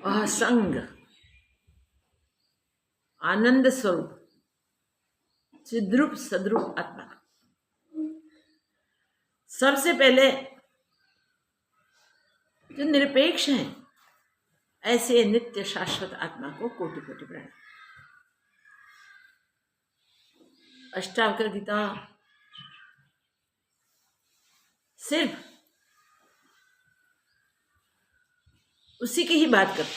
असंग आनंद स्वरूप चिद्रूप सद्रूप आत्मा। सबसे पहले जो निरपेक्ष है ऐसे नित्य शाश्वत आत्मा को कोटि कोटि प्रणाम। अष्टावक्र गीता सिर्फ उसी की ही बात करती,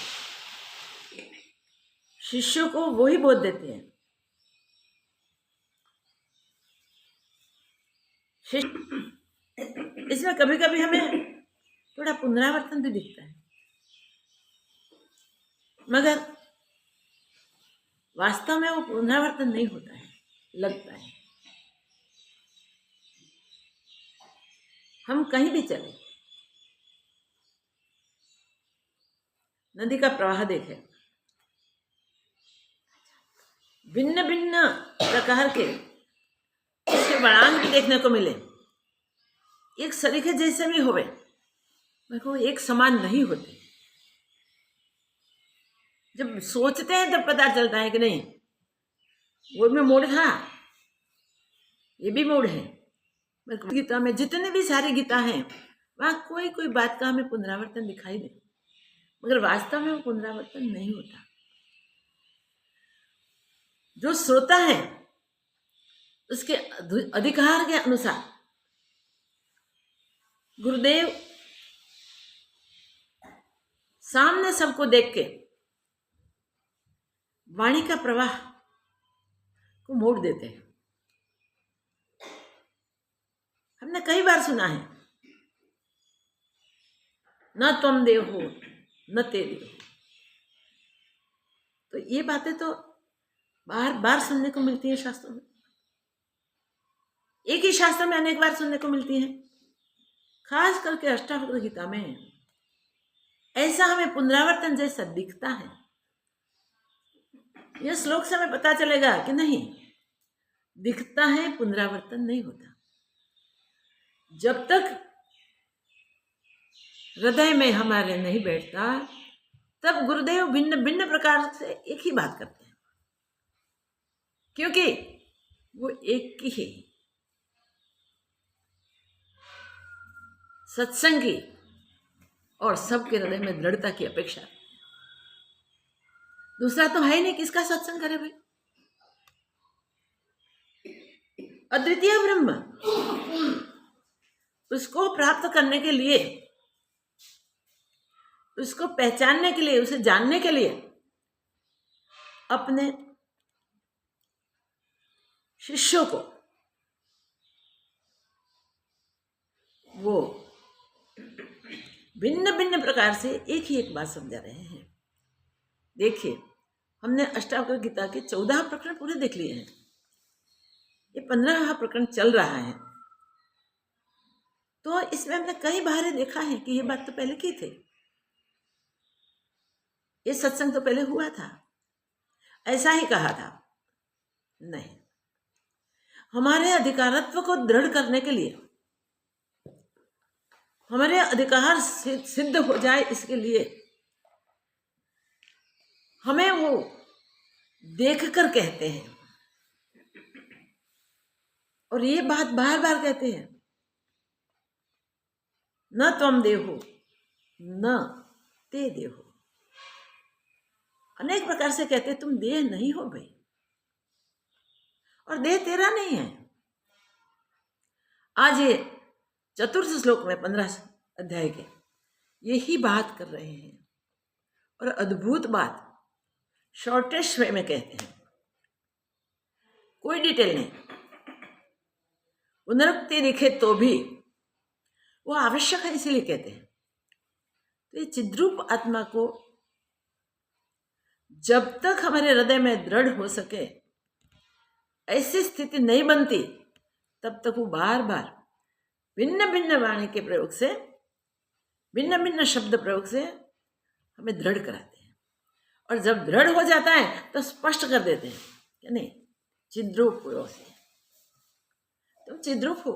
शिष्यों को वो ही बोध देते हैं। इसमें कभी कभी हमें थोड़ा पुनरावर्तन भी दिखता है, मगर वास्तव में वो पुनरावर्तन नहीं होता है, लगता है। हम कहीं भी चले, नदी का प्रवाह देखें, भिन्न भिन्न प्रकार के उसके वळांग भी देखने को मिले, एक सरीखे जैसे भी होवे, वो एक समान नहीं होते। जब सोचते हैं तब पता चलता है कि नहीं, वो में मोड़ था, ये भी मोड़ है। गीता में जितने भी सारी गीता हैं वहां कोई कोई बात का हमें पुनरावर्तन दिखाई दे, मगर वास्तव में वो पुनरावर्तन नहीं होता। जो श्रोता है उसके अधिकार के अनुसार गुरुदेव सामने सबको देख के वाणी का प्रवाह को मोड़ देते हैं। हमने कई बार सुना है, न त्वम देहो न ते देहो। तो ये बातें तो बार बार सुनने को मिलती है शास्त्रों में, एक ही शास्त्र में अनेक बार सुनने को मिलती है। खास करके अष्टावक्र गीता में ऐसा हमें पुनरावर्तन जैसा दिखता है। यह श्लोक से हमें पता चलेगा कि नहीं, दिखता है, पुनरावर्तन नहीं होता। जब तक हृदय में हमारे नहीं बैठता तब गुरुदेव भिन्न भिन्न प्रकार से एक ही बात करते हैं, क्योंकि वो एक ही है। सत्संगी और सबके हृदय में दृढ़ता की अपेक्षा, दूसरा तो है नहीं, किसका सत्संग करे भाई। अद्वितीय ब्रह्म, उसको प्राप्त करने के लिए, उसको पहचानने के लिए, उसे जानने के लिए अपने शिष्यों को वो भिन्न भिन्न प्रकार से एक ही एक बात समझा रहे हैं। देखिए, हमने अष्टावक्र गीता के 14 प्रकरण पूरे देख लिए हैं, ये 15वां प्रकरण चल रहा है। तो इसमें हमने कई बार देखा है कि ये बात तो पहले की थी, ये सत्संग तो पहले हुआ था, ऐसा ही कहा था। नहीं, हमारे अधिकारत्व को दृढ़ करने के लिए, हमारे अधिकार सिद्ध हो जाए, इसके लिए हमें वो देख कर कहते हैं, और ये बात बार बार कहते हैं, न त्वम देहो न ते देहो। अनेक प्रकार से कहते हैं, तुम देह नहीं हो भाई, और देह तेरा नहीं है। आज ये चतुर्थ श्लोक में 15 अध्याय के यही बात कर रहे हैं, और अद्भुत बात शॉर्टेस्ट वे में कहते हैं, कोई डिटेल नहीं। पुनरुक्ति दिखे तो भी वो आवश्यक है, इसीलिए कहते हैं। तो ये चिद्रूप आत्मा को जब तक हमारे हृदय में दृढ़ हो सके, ऐसी स्थिति नहीं बनती, तब तक वो बार बार भिन्न भिन्न वाणी के प्रयोग से, भिन्न भिन्न शब्द प्रयोग से हमें दृढ़ कराते हैं। और जब दृढ़ हो जाता है तो स्पष्ट कर देते हैं कि नहीं, चिद्रूप हो से, तुम चिद्रूप हो,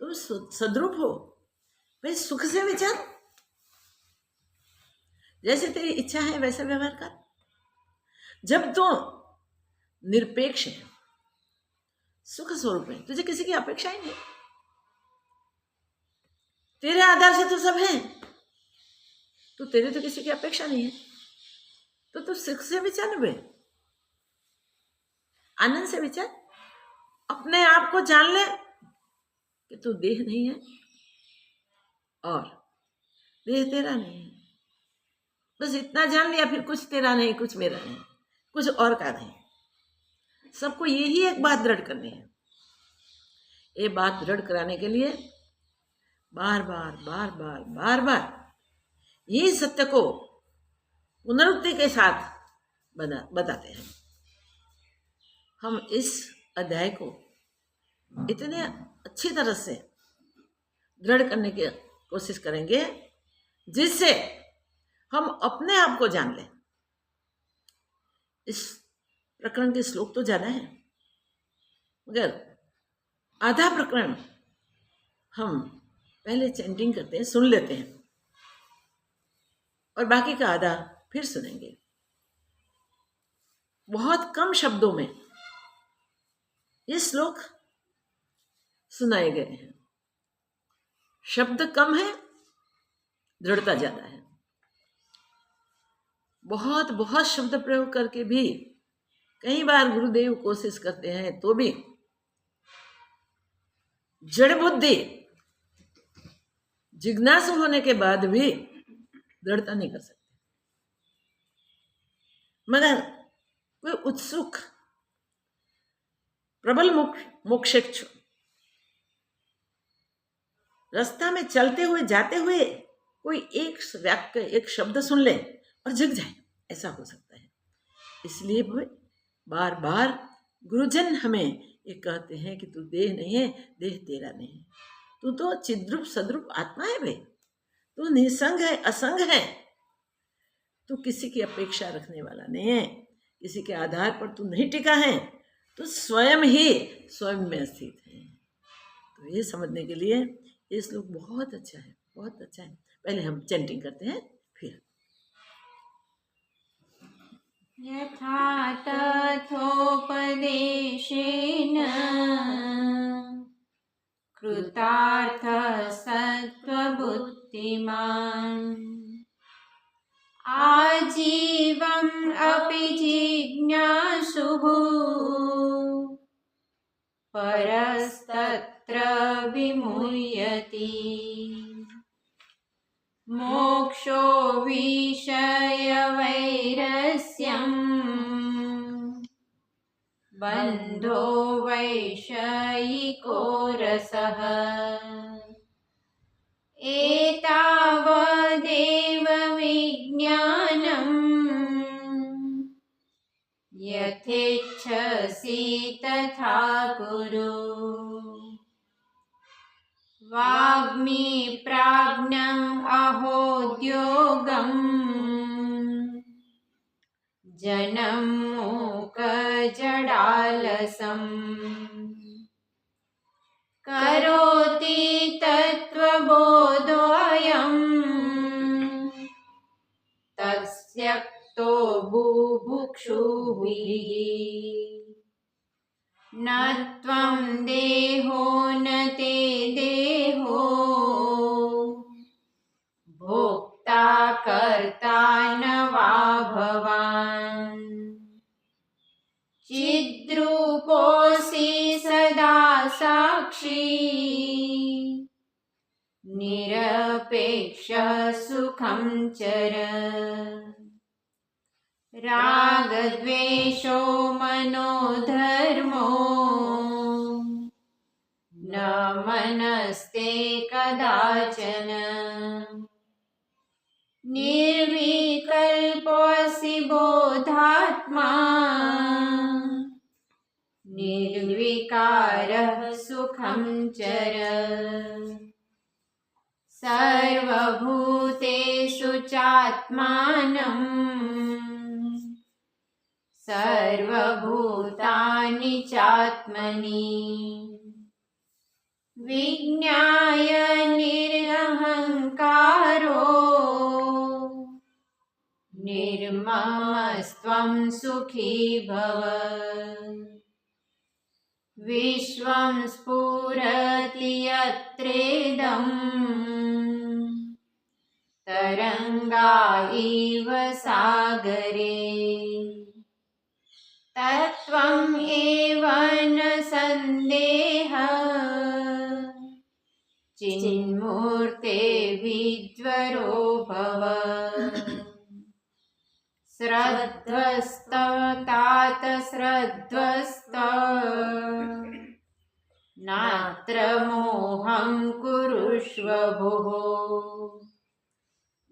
तुम सद्रूप हो भाई। सुख से विचार, जैसे तेरी इच्छा है वैसा व्यवहार कर। जब तू निरपेक्ष है, सुख स्वरूप है, तुझे किसी की अपेक्षा ही नहीं, तेरे आधार से तो सब है, तो तेरे तो किसी की अपेक्षा नहीं है, तो तू सुख से विचार बे, आनंद से विचार, अपने आप को जान ले कि तू देह नहीं है और देह तेरा नहीं है। बस इतना जान लिया, फिर कुछ तेरा नहीं, कुछ मेरा नहीं, कुछ और का नहीं। सबको यही एक बात दृढ़ करनी है। ये बात दृढ़ कराने के लिए बार बार बार बार बार बार यही सत्य को पुनरुक्ति के साथ बताते हैं। हम इस अध्याय को इतने अच्छी तरह से दृढ़ करने की कोशिश करेंगे जिससे हम अपने आप को जान लें। इस प्रकरण के श्लोक तो ज्यादा है, मगर आधा प्रकरण हम पहले चैंटिंग करते हैं, सुन लेते हैं, और बाकी का आधा फिर सुनेंगे। बहुत कम शब्दों में ये श्लोक सुनाए गए हैं। शब्द कम है, दृढ़ता ज्यादा है। बहुत बहुत शब्द प्रयोग करके भी कई बार गुरुदेव कोशिश करते हैं तो भी जड़ बुद्धि जिज्ञासु होने के बाद भी दृढ़ता नहीं कर सकते। मगर कोई उत्सुक प्रबल मोक्षेच्छु रास्ता में चलते हुए जाते हुए कोई एक वाक्य, एक शब्द सुन ले और जग जाए, ऐसा हो सकता है। इसलिए बार बार गुरुजन हमें ये कहते हैं कि तू देह नहीं है, देह तेरा नहीं है, तू तो चिद्रूप सद्रूप आत्मा है भाई, तू निसंग है, असंग है, तू किसी की अपेक्षा रखने वाला नहीं है, किसी के आधार पर तू नहीं टिका है, तू स्वयं ही स्वयं में स्थित है। तो ये समझने के लिए ये श्लोक बहुत अच्छा है, बहुत अच्छा है। पहले हम चैंटिंग करते हैं, फिर यथा तथोपदेशेन कृतार्थ सत्त्वबुद्धिमान् आजीवम् अपि जिज्ञासुः परस्तत्र विमुह्यति मोक्षो विषयवैरस्यम् बन्धो वैषयिको रसः एतावदेव विज्ञानम् यथेच्छसि तथा कुरु वाग्मी प्राज्ञम् अहोद्योगम् जनम् मूकजडालसम् करोति तत्त्वबोधोऽयम् तस्यक्तो बुभुक्षुभिः न त्वं देहो न ते देहो भोक्ता कर्ता न वा भवान् चिद्रूपोऽसि सदा साक्षी निरपेक्षः सुखं चर रागद्वेषो मनोधर्मो न मनस्ते कदाचन निर्विकल्पोऽसि बोधात्मा निर्विकारः सुखं चर सर्वभूतेषु चात्मानम् सर्वभूतानि चात्मनि विज्ञाय निरहङ्कारो निर्ममस्त्वं सुखी भव विश्वं स्फुरति यत्रेदम् तरंगा इव सागरे तत्त्वम् एव न सन्देहः चिन्मूर्ते विज्वरो भव श्रद्धस्तात श्रद्धस्त नात्र मोहं कुरुष्व भोः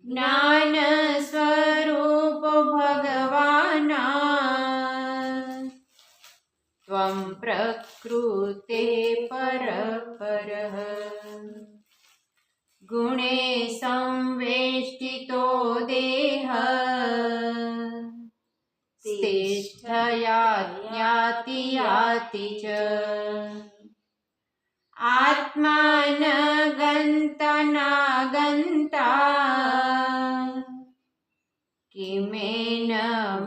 ज्ञानस्वरूप भगवान् त्वं प्रकृते परः गुणे संवेष्टितो देहः तिष्ठयाति याति च आत्मा न गन्ता नागन्ता किमेन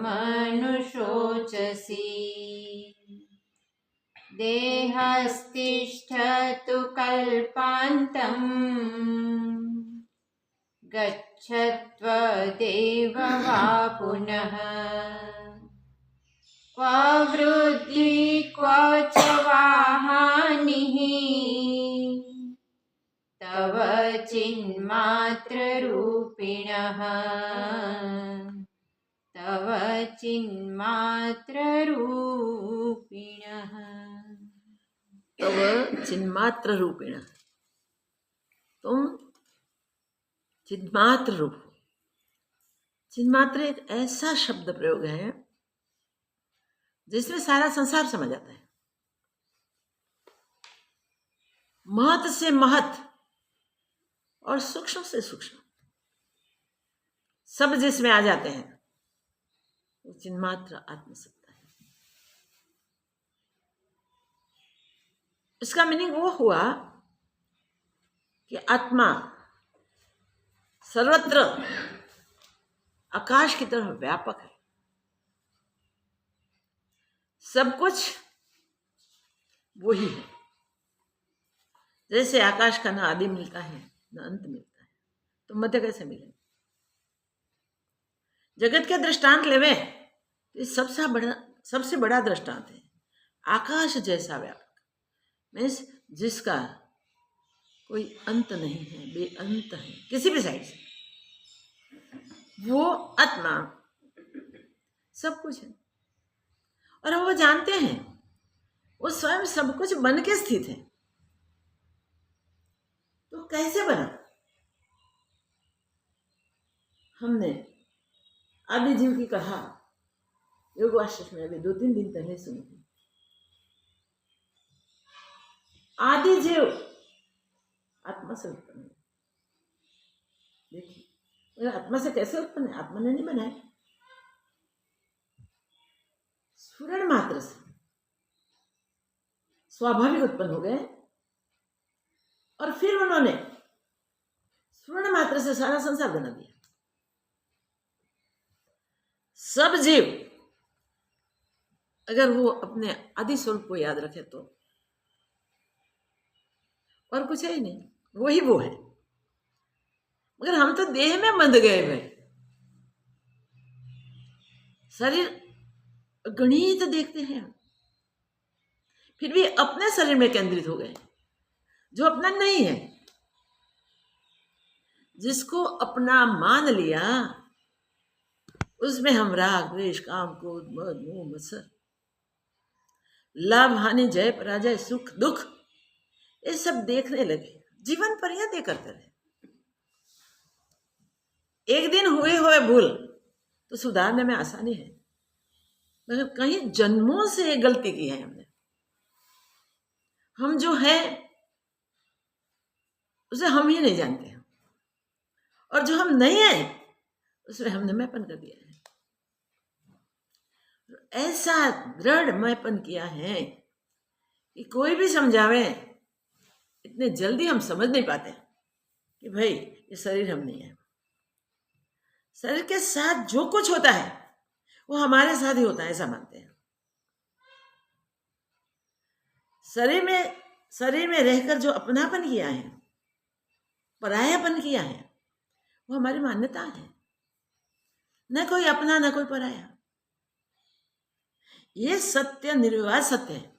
मनुषोचसि देहस्तिष्ठतु कल्पान्तम् गच्छत्वदेव वा पुनः क्व वृद्धि क्व च वा हानिः तव चिन्मात्ररूपिणः तव चिन्मात्ररूपिणः तव चिन्मात्र रूपिण, तुम चिन्मात्र रूप। चिन्मात्र एक ऐसा शब्द प्रयोग है जिसमें सारा संसार समझ आता है। महत से महत और सूक्ष्म से सूक्ष्म सब जिसमें आ जाते हैं वो चिन्मात्र आत्मसत्ता है। इसका मीनिंग वो हुआ कि आत्मा सर्वत्र आकाश की तरह व्यापक है। सब कुछ वो ही है। जैसे आकाश का न आदि मिलता है न अंत मिलता है, तो मध्य कैसे मिले? जगत के दृष्टांत लेवे तो सबसे बड़ा दृष्टांत है आकाश जैसा व्यापक, मीन्स जिसका कोई अंत नहीं है, बेअंत है किसी भी साइड से। वो आत्मा सब कुछ है और वो जानते हैं वो स्वयं सब कुछ बन के स्थित है। तो कैसे बना? हमने आदि जीव की कहा योग वाशिष्ठ में अभी 2-3 दिन पहले सुनी थी। आदि जीव आत्मा से उत्पन्न है। देखिए आत्मा से कैसे उत्पन्न है? आत्मा ने नहीं बनाया, स्फुरण मात्र से स्वाभाविक उत्पन्न हो गए और फिर उन्होंने स्फुरण मात्र से सारा संसार बना दिया। सब जीव अगर वो अपने आदि स्वरूप को याद रखे तो और कुछ है ही नहीं, वही वो है। मगर हम तो देह में बंध गए भाई। शरीर गणित देखते हैं, फिर भी अपने शरीर में केंद्रित हो गए जो अपना नहीं है। जिसको अपना मान लिया उसमें हम राग द्वेष काम क्रोध मद मोह मत्सर, लाभ हानि, जय पराजय, सुख दुख, ये सब देखने लगे। जीवन पर्यंत ये करते रहे। एक दिन हुए हुए भूल तो सुधारने में आसानी है, मगर कहीं जन्मों से ये गलती की है हमने। हम जो है उसे हम ही नहीं जानते हैं, और जो हम नहीं है उसमें हमने मैपन कर दिया है। ऐसा दृढ़ मैपन किया है कि कोई भी समझावे इतने जल्दी हम समझ नहीं पाते कि भाई ये शरीर हम नहीं है। शरीर के साथ जो कुछ होता है वो हमारे साथ ही होता है, ऐसा मानते हैं। शरीर में रहकर जो अपनापन किया है, परायापन किया है, वो हमारी मान्यता है। न कोई अपना न कोई पराया, ये सत्य निर्विवाद सत्य है।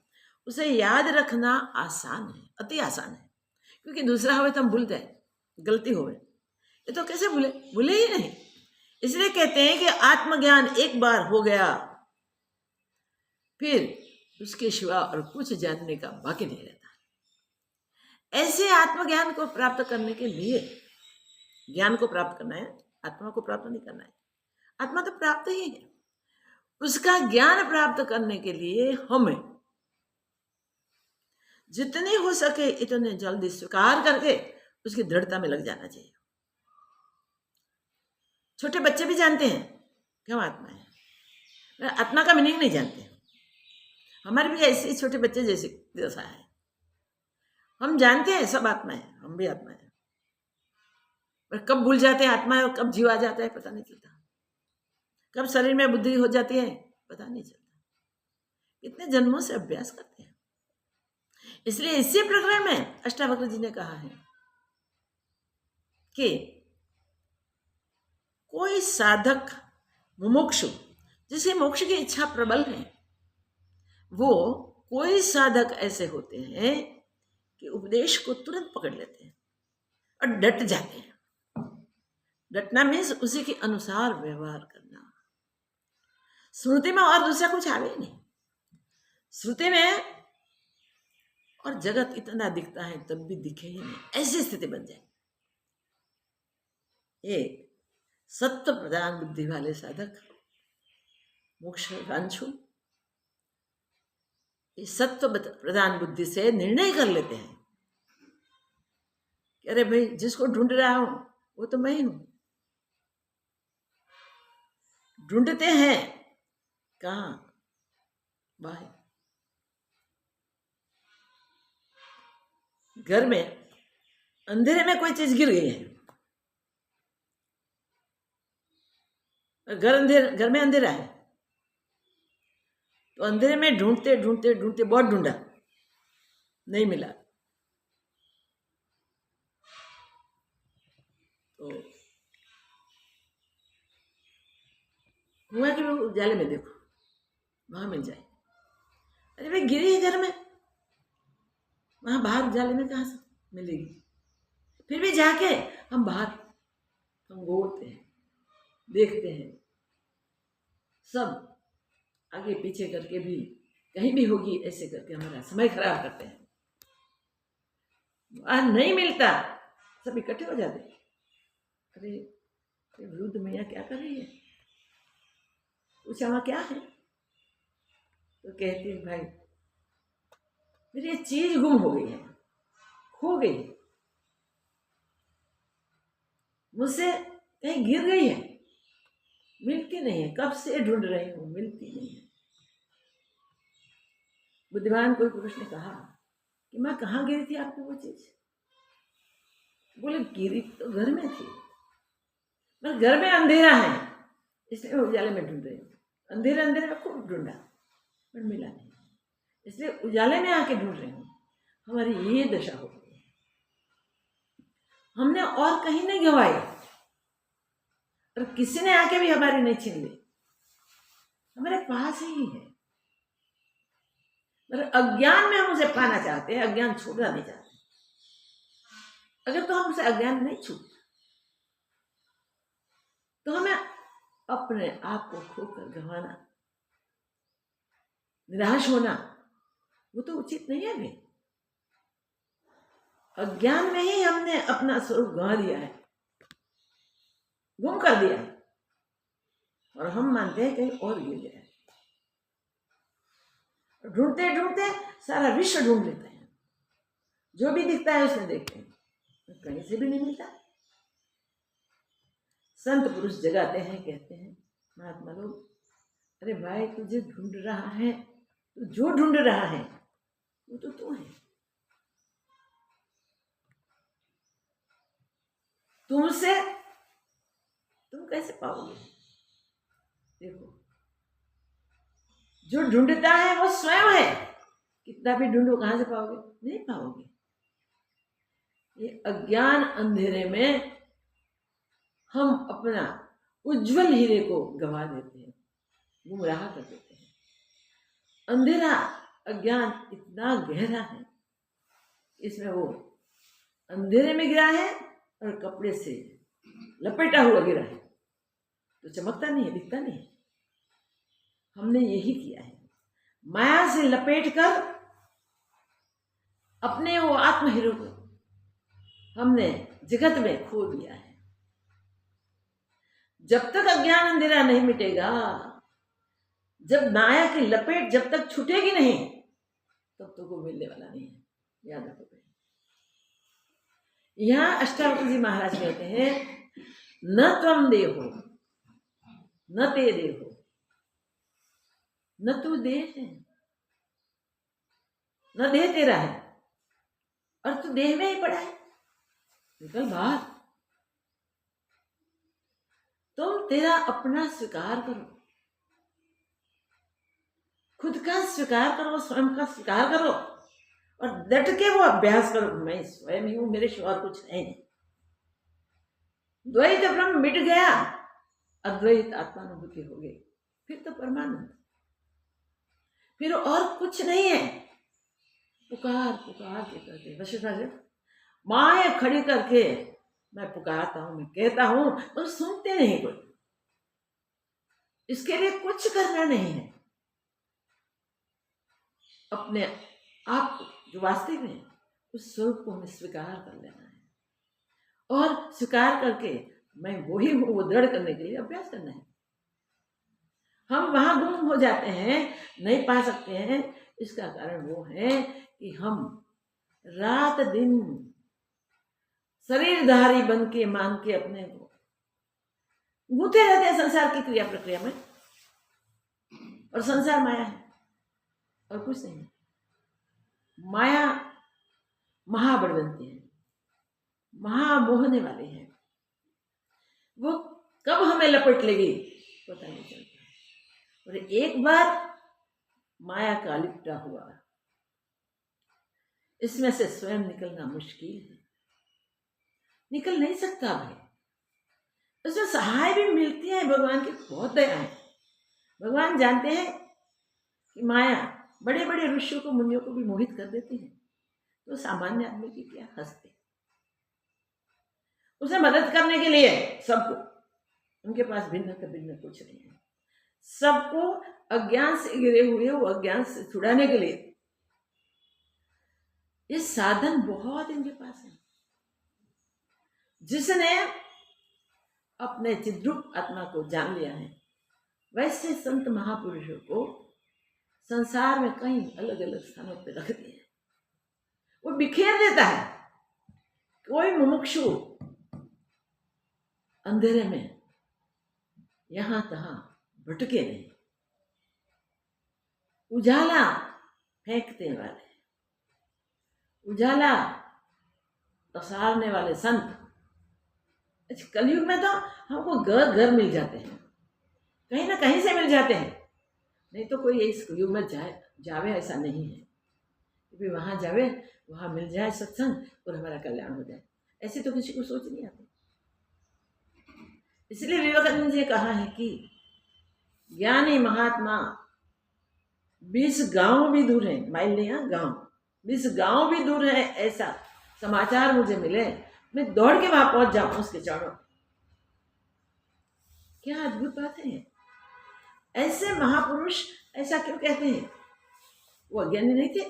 उसे याद रखना आसान है, अति आसान है, क्योंकि दूसरा होवे तो हम भूल जाए, गलती होवे, ये तो कैसे भूले ही नहीं। इसलिए कहते हैं कि आत्मज्ञान एक बार हो गया फिर उसके सिवा और कुछ जानने का बाकी नहीं रहता। ऐसे आत्मज्ञान को प्राप्त करने के लिए, ज्ञान को प्राप्त करना है, आत्मा को प्राप्त नहीं करना है। आत्मा तो प्राप्त ही है। उसका ज्ञान प्राप्त करने के लिए हमें जितने हो सके इतने जल्दी स्वीकार करके उसकी दृढ़ता में लग जाना चाहिए। छोटे बच्चे भी जानते हैं क्यों आत्मा है, आत्मा का मीनिंग नहीं जानते। हमारे भी ऐसे छोटे बच्चे जैसा है, हम जानते हैं सब आत्मा है, हम भी आत्मा है, पर कब भूल जाते हैं आत्मा है और कब जीव आ जाता है पता नहीं चलता, कब शरीर में बुद्धि हो जाती है पता नहीं चलता। इतने जन्मों से अभ्यास करते हैं। इसलिए इसी प्रकरण में अष्टावक्र जी ने कहा है कि कोई साधक मुमुक्षु, जिसे मोक्ष की इच्छा प्रबल है, वो कोई साधक ऐसे होते हैं कि उपदेश को तुरंत पकड़ लेते हैं और डट जाते हैं। डटना मीन्स उसी के अनुसार व्यवहार करना। श्रुति में और दूसरा कुछ आवे ही नहीं। श्रुति में और जगत इतना दिखता है तब भी दिखे ही नहीं, ऐसी स्थिति बन जाए। ये सत्व प्रधान बुद्धि वाले साधक मोक्ष वांछु इस सत्व प्रधान बुद्धि से निर्णय कर लेते हैं कि अरे भाई, जिसको ढूंढ रहा हूं वो तो मैं ही हूं। ढूंढते हैं कहां? बाहर। घर में अंधेरे में कोई चीज गिर गई है, घर में अंधेरा है, तो अंधेरे में ढूंढते ढूंढते ढूंढते बहुत ढूंढा, नहीं मिला, तो हुआ कि वो उजाले में देखो वहां मिल जाए। अरे भाई, गिरी है घर में, वहां बाहर उजाले में कहां से मिलेगी? फिर भी जाके हम बाहर घूरते हैं, देखते हैं, सब आगे पीछे करके भी कहीं भी होगी, ऐसे करके हमारा समय खराब करते हैं। वहां नहीं मिलता, सब इकट्ठे हो जाते हैं। अरे वृद्ध मैया क्या कर रही है? पूछा वहां क्या है? तो कहती है भाई मेरी ये चीज गुम हो गई है, खो गई, मुझसे कहीं गिर गई है, मिलती नहीं है, कब से ढूंढ रही हूं, मिलती नहीं है। बुद्धिमान कोई पुरुष ने कहा कि मैं कहाँ गिरी थी आपको वो चीज? बोले गिरी तो घर में थी, पर घर में अंधेरा है इसलिए उजाले में ढूंढ रही हूँ। अंधेरे में खूब ढूंढा पर मिला नहीं, इसलिए उजाले में आके ढूंढ रही हूँ। हमारी ये दशा हो गई, हमने और कहीं नहीं गंवाई और किसी ने आके भी हमारी नहीं छीन ली, हमारे पास ही है। पर अज्ञान में हम उसे पाना चाहते हैं, अज्ञान छोड़ना नहीं चाहते। अगर तो हम उसे अज्ञान नहीं छूटता तो हमें अपने आप को खोकर गंवाना, निराश होना, वो तो उचित नहीं है। भी अज्ञान में ही हमने अपना स्वरूप गंवा दिया है, गुम कर दिया है, और हम मानते हैं कहीं और गिर गया है। ढूंढते ढूंढते सारा विश्व ढूंढ लेते हैं, जो भी दिखता है उसमें देखते हैं, कहीं से भी नहीं मिलता। संत पुरुष जगाते हैं, कहते हैं महात्मा लोग, अरे भाई तुझे ढूंढ रहा है, तू जो ढूंढ रहा है वो तो तू है। तुम कैसे पाओगे? देखो, जो ढूंढता है वो स्वयं है। कितना भी ढूंढो कहां से पाओगे? नहीं पाओगे। ये अज्ञान अंधेरे में हम अपना उज्जवल हीरे को गवा देते हैं, गुमराह कर देते हैं। अंधेरा अज्ञान इतना गहरा है, इसमें वो अंधेरे में गिरा है और कपड़े से लपेटा हुआ गिरा है, तो चमकता नहीं है, दिखता नहीं है। हमने यही किया है, माया से लपेट कर अपने वो आत्म हीरो को हमने जगत में खो दिया है। जब तक अज्ञान अंधेरा नहीं मिटेगा, जब माया की लपेट जब तक छूटेगी नहीं, तब तो वो मिलने वाला नहीं है। याद रखो। यहां अष्टावक्र जी महाराज कहते हैं, न त्वम देहो न ते देहो, न तू देह है न देह तेरा है, और तू देह में ही पड़ा है। निकल बाहर। तुम तेरा अपना स्वीकार करो, खुद का स्वीकार करो, स्वयं का स्वीकार करो और डट के वो अभ्यास करो, मैं स्वयं ही हूं, मेरे सिवा कुछ है नहीं। द्वैत ब्रह्म मिट गया, अद्वैत आत्मानुभूति हो गई, फिर तो परमानंद, फिर और कुछ नहीं है। पुकार पुकार के करते वशिष्ठा जी माँ खड़ी करके मैं पुकारता हूं, मैं कहता हूं, और सुनते नहीं कोई। इसके लिए कुछ करना नहीं है, अपने आप जो वास्तविक है उस स्वरूप को हमें स्वीकार कर लेना है, और स्वीकार करके मैं वही हूं वो दृढ़ करने के लिए अभ्यास करना है। हम वहां गुम हो जाते हैं, नहीं पा सकते हैं। इसका कारण वो है कि हम रात दिन शरीरधारी बन के मान के अपने को गूंथे रहते हैं संसार की क्रिया प्रक्रिया में, और संसार माया है और कुछ नहीं है। माया महाबलवंती है, महामोहने वाली है, वो कब हमें लपेट लेगी पता नहीं चलता। और एक बार माया का लिपटा हुआ, इसमें से स्वयं निकलना मुश्किल है, निकल नहीं सकता भाई। उसमें सहाय भी मिलती है, भगवान की बहुत दया है। भगवान जानते हैं कि माया बड़े बड़े ऋषियों को, मुनियों को भी मोहित कर देती है, तो सामान्य आदमी की क्या हंसते। उसे मदद करने के लिए सबको, उनके पास भिन्न का भिन्न कुछ नहीं है, सबको अज्ञान से गिरे हुए वो अज्ञान से छुड़ाने के लिए ये साधन बहुत इनके पास है। जिसने अपने चिद्रूप आत्मा को जान लिया है, वैसे संत महापुरुषों को संसार में कई अलग अलग स्थानों पर रख दिया, वो बिखेर देता है। कोई मुमुक्षु अंधेरे में यहां तहां भटके नहीं, उजाला फेंकते वाले, उजाला पसारने वाले संत कलयुग में तो हमको घर घर मिल जाते हैं, कहीं ना कहीं से मिल जाते हैं। नहीं तो कोई इस युग में जावे ऐसा नहीं है कि वहां जावे, वहां मिल जाए सत्संग और हमारा कल्याण हो जाए, ऐसे तो किसी को सोच नहीं आती। इसलिए विवेकानंद जी ने कहा है कि ज्ञानी महात्मा 20 गांव भी दूर है, माइल नहीं है गांव, 20 गांव भी दूर है, ऐसा समाचार मुझे मिले, मैं दौड़ के वहां पहुंच जाऊं उसके चरणों। क्या अद्भुत बात है। ऐसे महापुरुष ऐसा क्यों कहते हैं? वो अज्ञानी नहीं थे,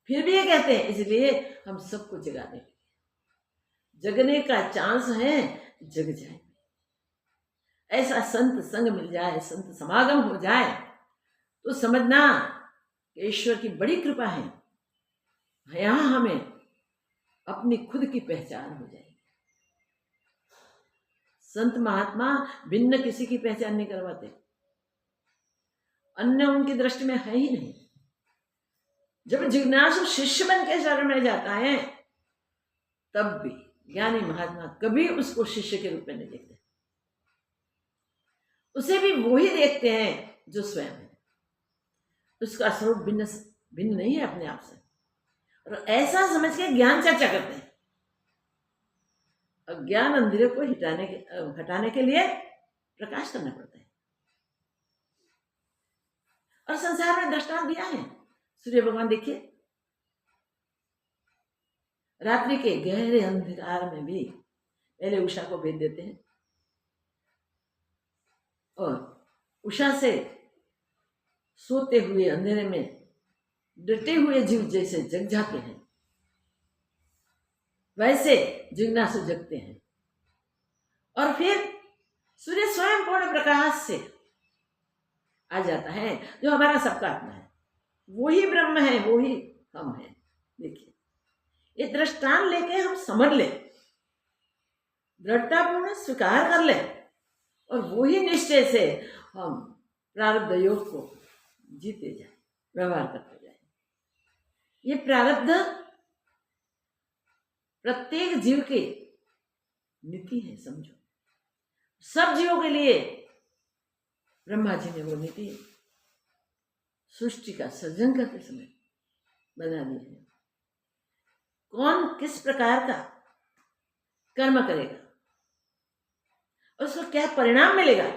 फिर भी ये कहते हैं, इसलिए हम सबको जगाने, जगने का चांस है, जग जाए। ऐसा संत संग मिल जाए, संत समागम हो जाए, तो समझना कि ईश्वर की बड़ी कृपा है। यहां हमें अपनी खुद की पहचान हो जाएगी। संत महात्मा भिन्न किसी की पहचान नहीं करवाते, अन्य उनकी दृष्टि में है ही नहीं। जब जिज्ञासु शिष्य बन के शरण में जाता है, तब भी ज्ञानी महात्मा कभी उसको शिष्य के रूप में नहीं देखते, उसे भी वही देखते हैं जो स्वयं है। उसका स्वरूप भिन्न भिन्न नहीं है अपने आप से, और ऐसा समझ के ज्ञान चर्चा करते हैं। अज्ञान अंधेरे को हटाने के लिए प्रकाश करना पड़ता है। और संसार में दृष्टांत दिया है। सूर्य भगवान देखिए, रात्रि के गहरे अंधकार में भी पहले उषा को भेज देते हैं, और उषा से सोते हुए अंधेरे में डटे हुए जीव जैसे जग जाते हैं, वैसे जिज्ञासु जगते हैं। और फिर सूर्य स्वयं पूर्ण प्रकाश से आ जाता है, जो हमारा सबका आत्मा है, वही ब्रह्म है, वही हम है। देखिए, ये दृष्टांत लेके हम समझ ले, दृढ़तापूर्ण स्वीकार कर ले, और वही निश्चय से हम प्रारब्ध योग को जीते जाए, व्यवहार करते जाए। ये प्रारब्ध प्रत्येक जीव की नीति है, समझो। सब जीवों के लिए ब्रह्मा जी ने वो नीति सृष्टि का सृजन करते समय बना दी है। कौन किस प्रकार का कर्म करेगा और उसको क्या परिणाम मिलेगा,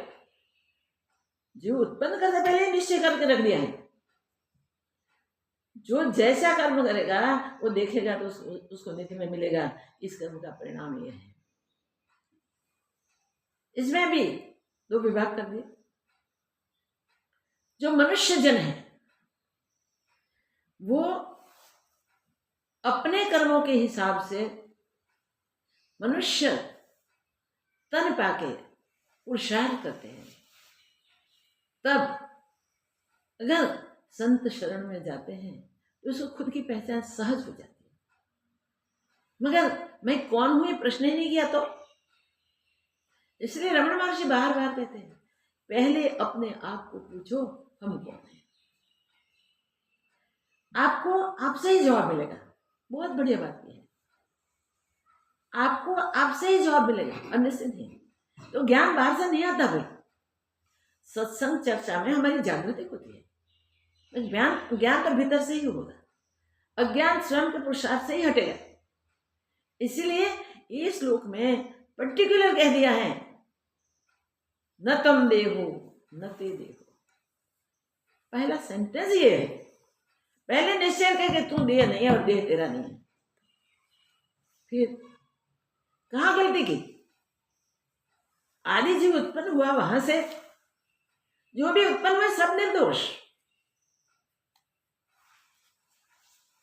जीव उत्पन्न करने पहले निश्चय करके रख दिया है। जो जैसा कर्म करेगा वो देखेगा तो उसको नीति में मिलेगा, इस कर्म का परिणाम ये है। इसमें भी दो विभाग कर दिए। जो मनुष्य जन है वो अपने कर्मों के हिसाब से मनुष्य तन पाके पुरुषार्थ करते हैं। तब अगर संत शरण में जाते हैं तो उसको खुद की पहचान सहज हो जाती है। मगर मैं कौन हूं ये प्रश्न ही नहीं किया तो, इसलिए रमण महर्षि बार बार कहते हैं, पहले अपने आप को पूछो हम कौन हैं। आपको आपसे ही जवाब मिलेगा। बहुत बढ़िया बात यह है, आपको आपसे ही जवाब मिलेगा, अन्य से नहीं। तो ज्ञान बाहर से नहीं आता भाई, सत्संग चर्चा में हमारी जागृति होती है। ज्ञान तो भीतर से ही होगा, अज्ञान स्वयं के पुरुषार्थ से ही हटेगा। इसीलिए इस श्लोक में पर्टिकुलर कह दिया है, न तुम देहो न ते देहो। पहला सेंटेंस ये है, पहले निश्चय करके तू देह नहीं है और देह तेरा नहीं है। फिर कहाँ गलती की? आदि जीव उत्पन्न हुआ वहां से, जो भी उत्पन्न हुए सब निर्दोष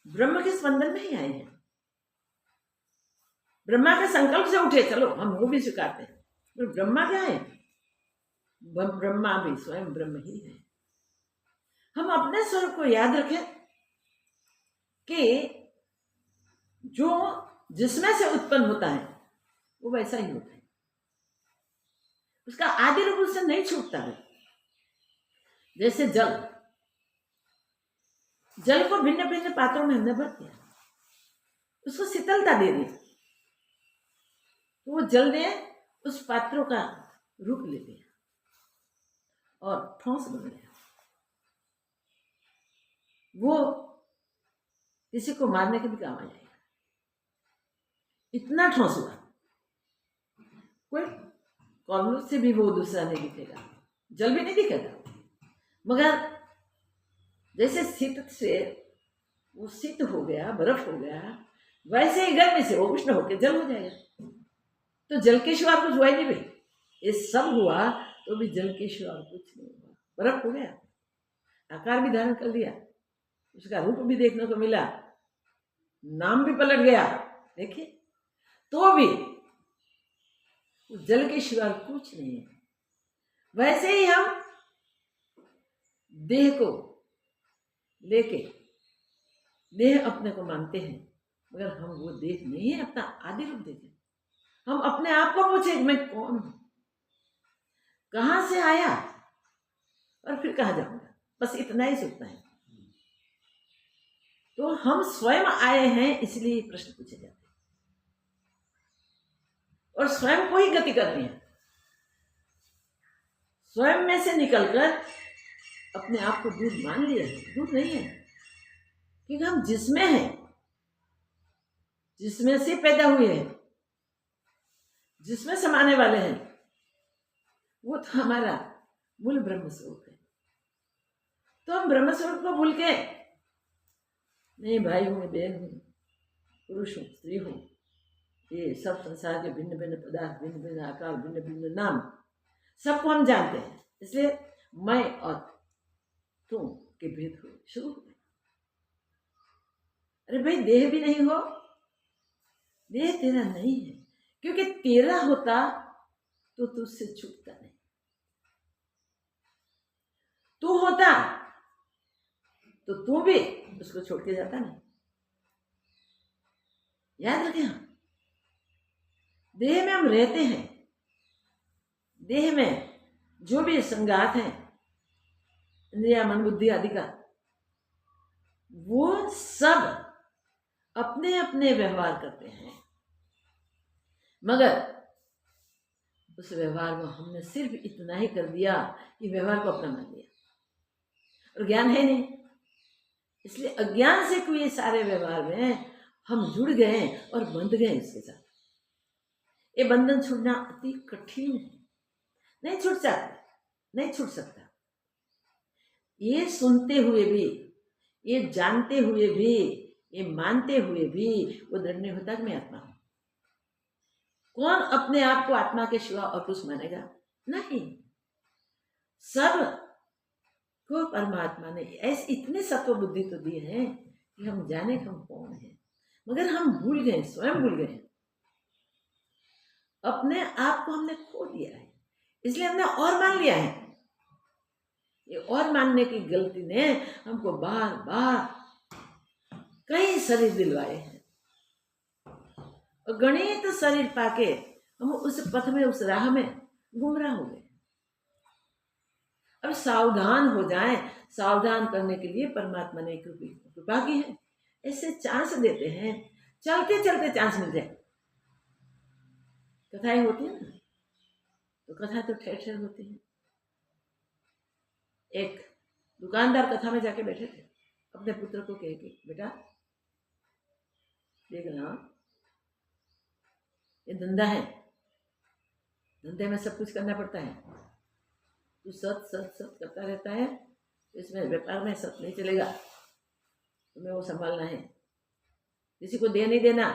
ब्रह्म के स्पंदन में ही आए हैं। ब्रह्मा के संकल्प से उठे, चलो हम वो भी स्वीकारते हैं। तो ब्रह्मा क्या है? ब्रह्मा भी स्वयं ब्रह्म ही है। हम अपने स्वरूप को याद रखें कि जो जिसमें से उत्पन्न होता है वो वैसा ही होता है, उसका आदि रूप उससे नहीं छूटता है। जैसे जल को भिन्न भिन्न पात्रों में हमने भर दिया, उसको शीतलता दे दी, तो वो जल ने उस पात्रों का रूप ले लिया और ठोस बन गया। वो किसी को मारने के भी काम आ जाएगा, इतना ठोस हुआ। कोई कॉलम से भी वो दूसरा नहीं दिखेगा, जल भी नहीं दिखेगा। मगर जैसे शीत से वो शीत हो गया, बर्फ हो गया, वैसे ही गर्मी से वो उष्ण होकर जल हो जाएगा। तो जल के सिवा कुछ हुआ ही नहीं भाई। ये सब हुआ तो भी जल के सिवा कुछ नहीं हुआ। बर्फ हो गया, आकार भी धारण कर लिया, उसका रूप भी देखने को मिला, नाम भी पलट गया, देखिए, तो भी जल के सिवा कुछ नहीं है। वैसे ही हम देह को लेके देह अपने को मानते हैं, मगर हम वो देह नहीं है, अपना आदि रूप देखें। हम अपने आप को पूछे मैं कौन हूं, कहां से आया और फिर कहां जाऊंगा, बस इतना ही सोचना है। तो हम स्वयं आए हैं, इसलिए प्रश्न पूछे जाते हैं। और स्वयं को ही गति करनी है। स्वयं में से निकलकर अपने आप को दूर मान लिया है, दूर नहीं है, क्योंकि हम जिसमें हैं, जिसमें से पैदा हुए हैं, जिसमें समाने वाले हैं, वो तो हमारा मूल ब्रह्म स्वरूप है। तो हम ब्रह्म स्वरूप को भूल के नहीं भाई हूँ, बहन हूँ, पुरुष हूँ, स्त्री हूँ, ये सब संसार के भिन्न भिन्न पदार्थ, भिन्न भिन्न आकार, भिन्न भिन्न नाम, सबको हम जानते हैं। इसलिए मैं और तुम के भेद हुए शुरू हुए। अरे भाई देह भी नहीं हो, देह तेरा नहीं है, क्योंकि तेरा होता तो तुझसे छूटता नहीं। तू होता तो तू भी उसको छोड़ के जाता नहीं। याद रखें, हम देह में हम रहते हैं, देह में जो भी संगात है, इंद्रिया मन बुद्धि आदि का, वो सब अपने अपने व्यवहार करते हैं, मगर उस व्यवहार को हमने सिर्फ इतना ही कर दिया कि व्यवहार को अपना मान लिया, और ज्ञान है नहीं। इसलिए अज्ञान से कोई सारे व्यवहार में हम जुड़ गए और बंध गए इसके साथ। ये बंधन छूटना अति कठिन है, नहीं छूट सकता, नहीं छूट सकता। ये सुनते हुए भी, ये जानते हुए भी, ये मानते हुए भी वो दृढ़ नहीं होता कि मैं आत्मा हूं। कौन अपने आप को आत्मा के सिवा और कुछ मानेगा? नहीं। सब को परमात्मा ने ऐसे इतने सत्व बुद्धि तो दी है कि हम जाने कि हम कौन है, मगर हम भूल गए, स्वयं भूल गए, अपने आप को हमने खो दिया है। इसलिए हमने और मान लिया है। ये और मानने की गलती ने हमको बार बार कई शरीर दिलवाए हैं, और गणित शरीर पाके हम उस पथ में, उस राह में गुमराह हो गए। अब सावधान हो जाएं। सावधान करने के लिए परमात्मा ने कृपा की है, ऐसे चांस देते हैं, चलते चलते चांस मिल जाए। कथाएं होती है ना, तो कथा तो ठेर ठेर होती है। एक दुकानदार कथा में जाके बैठे थे, अपने पुत्र को कह के, बेटा देखना, ये धंधा है, धंधे में सब कुछ करना पड़ता है। तू सत सत सत करता रहता है, इसमें व्यापार में सत नहीं चलेगा, तुम्हें वो संभालना है। किसी को दे नहीं देना।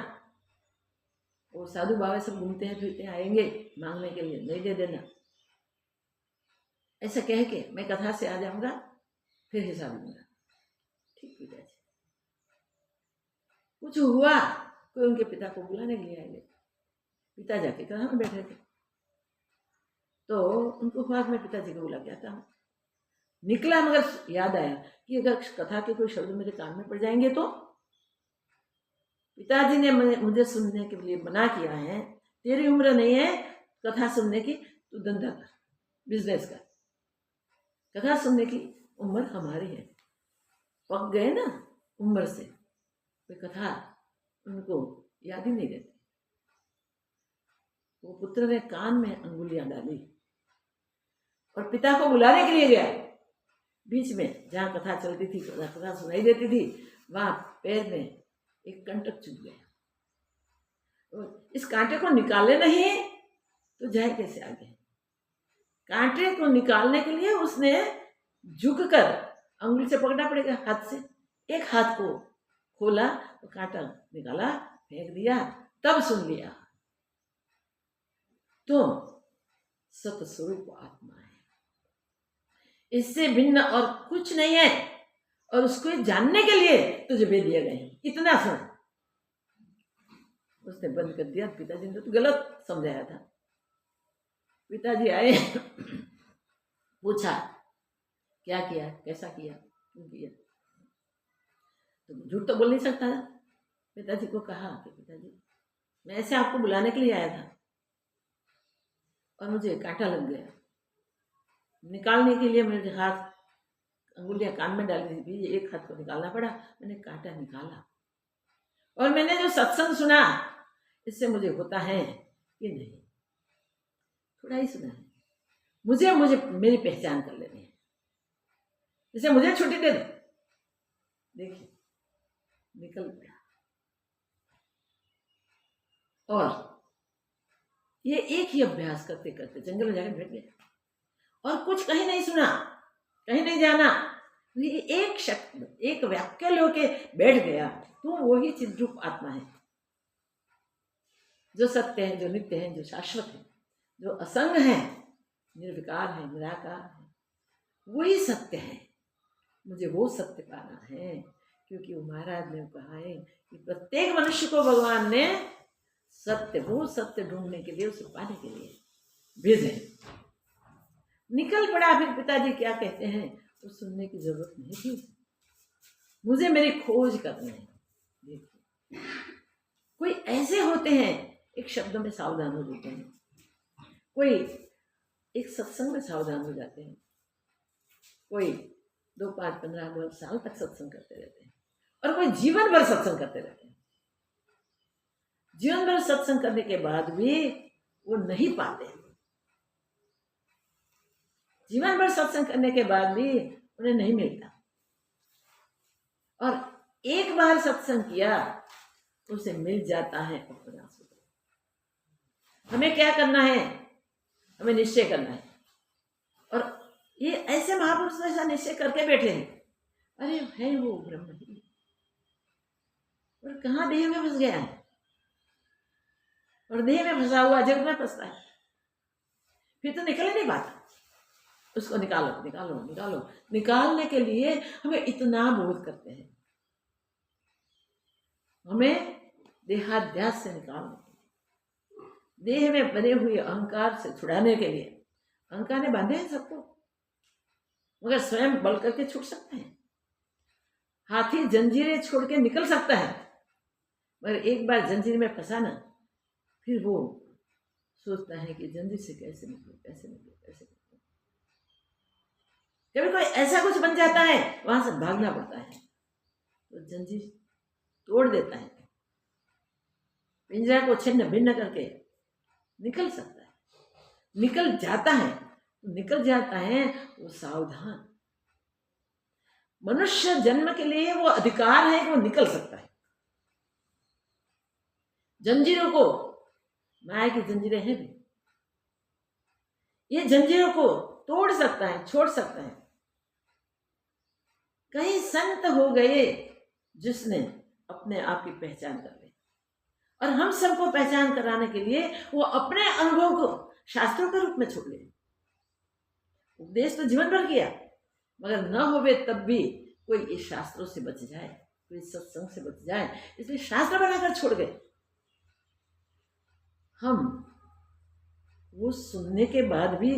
वो साधु बाबा सब घूमते हैं फिरते हैं, आएंगे मांगने के लिए, नहीं दे देना। ऐसा कह के मैं कथा से आ जाऊंगा, फिर हिसाब लूंगा। ठीक पिताजी। कुछ हुआ, कोई उनके पिता को बुलाने के लिए आएंगे। पिता जाके कथा में बैठे थे, तो उनको ख्वाब में पिताजी को बुला के आता हूँ। निकला, मगर याद आया कि अगर कथा के कोई शब्द मेरे कान में पड़ जाएंगे तो पिताजी ने मुझे सुनने के लिए मना किया है। तेरी उम्र नहीं है कथा सुनने की, तू धंधा कर, बिजनेस कर। कथा सुनने की उम्र हमारी है। पक गए ना उम्र से, कोई कथा उनको याद ही नहीं रहती। वो पुत्र ने कान में अंगुलियां डाली और पिता को बुलाने के लिए गया। बीच में जहाँ कथा चलती थी, कथा सुनाई देती थी, वहां पैर में एक कंटक चुभ गया। इस कांटे को निकाले नहीं तो जाए कैसे आगे? कांटे को निकालने के लिए उसने झुककर अंगुली से पकड़ना पड़ेगा, हाथ से। एक हाथ को खोला तो कांटा निकाला, फेंक दिया, तब सुन लिया। तुम सतस्वरूप आत्मा है, इससे भिन्न और कुछ नहीं है, और उसको जानने के लिए तुझे भेज दिया गया। इतना सुन। उसने बंद कर दिया। पिताजी ने तो गलत समझाया था। पिताजी आए, पूछा क्या किया, कैसा किया, क्यों किया? तो झूठ तो बोल नहीं सकता था। पिताजी को कहा कि पिताजी मैं ऐसे आपको बुलाने के लिए आया था और मुझे कांटा लग गया। निकालने के लिए मेरे हाथ अंगुलियां कान में डाली थी, एक हाथ को निकालना पड़ा। मैंने कांटा निकाला और मैंने जो सत्संग सुना, इससे मुझे होता है कि नहीं, थोड़ा ही सुना है। मुझे मुझे मेरी पहचान कर लेनी है, जैसे मुझे छुट्टी दे दो, देखिए निकल गया। और ये एक ही अभ्यास करते करते जंगल में जाकर बैठ गया और कुछ कहीं नहीं सुना, कहीं नहीं जाना। ये एक शब्द, एक वाक्य लेके बैठ गया, तो वही चिद्रूप आत्मा है, जो सत्य है, जो नित्य है, जो शाश्वत है, जो असंग है, निर्विकार है, निराकार है, वही सत्य है। मुझे वो सत्य पाना है, क्योंकि वो महाराज ने कहा है कि प्रत्येक मनुष्य को भगवान ने सत्य, वो सत्य ढूंढने के लिए, उसे पाने के लिए भेजे। निकल पड़ा। फिर पिताजी क्या कहते हैं तो सुनने की जरूरत नहीं थी, मुझे मेरी खोज करनी है। देखिए कोई ऐसे होते हैं एक शब्दों में सावधान हो जाते हैं, कोई एक सत्संग में सावधान हो जाते हैं, कोई 2, 5, 15 साल तक सत्संग करते रहते हैं, और कोई जीवन भर सत्संग करते रहते हैं। जीवन भर सत्संग करने के बाद भी वो नहीं पाते, जीवन भर सत्संग करने के बाद भी उन्हें नहीं मिलता। और एक बार सत्संग किया उसे मिल जाता है अपना सुख। हमें क्या करना है? हमें निश्चय करना है। और ये ऐसे महापुरुष ऐसा निश्चय करके बैठे हैं, अरे है वो ब्रह्म ही, और कहाँ देह में फंस गया है, और देह में फंसा हुआ जग में फंसता है, फिर तो निकल ही नहीं पाता। उसको निकालो निकालो निकालो। निकालने के लिए हमें इतना बोध करते हैं, हमें देहाध्यास से निकालने के लिए, देह में बने हुए अहंकार से छुड़ाने के लिए। अहंकार ने बांधे हैं सबको, मगर स्वयं बल करके छूट सकते हैं। हाथी जंजीरें छोड़ के निकल सकता है, मगर एक बार जंजीर में फंसा ना, फिर वो सोचता है कि जंजीर से कैसे निकलो, कैसे निकलो, कैसे निकलो। कभी कोई ऐसा कुछ बन जाता है, वहां से भागना पड़ता है, तो जंजीर तोड़ देता है, पिंजरा को छिन्न भिन्न करके निकल सकता है, निकल जाता है। निकल जाता है वो सावधान। मनुष्य जन्म के लिए वो अधिकार है कि वो निकल सकता है। जंजीरों को, माया की जंजीरें हैं भी, ये जंजीरों को तोड़ सकता है, छोड़ सकता है। कई संत हो गए जिसने अपने आप की पहचान कर ली, और हम सबको पहचान कराने के लिए वो अपने अनुभव को शास्त्रों के रूप में छोड़ ले। उपदेश तो जीवन भर किया, मगर न होवे तब भी कोई इस शास्त्रों से बच जाए, कोई सत्संग से बच जाए, इसलिए शास्त्र बनाकर छोड़ गए। हम वो सुनने के बाद भी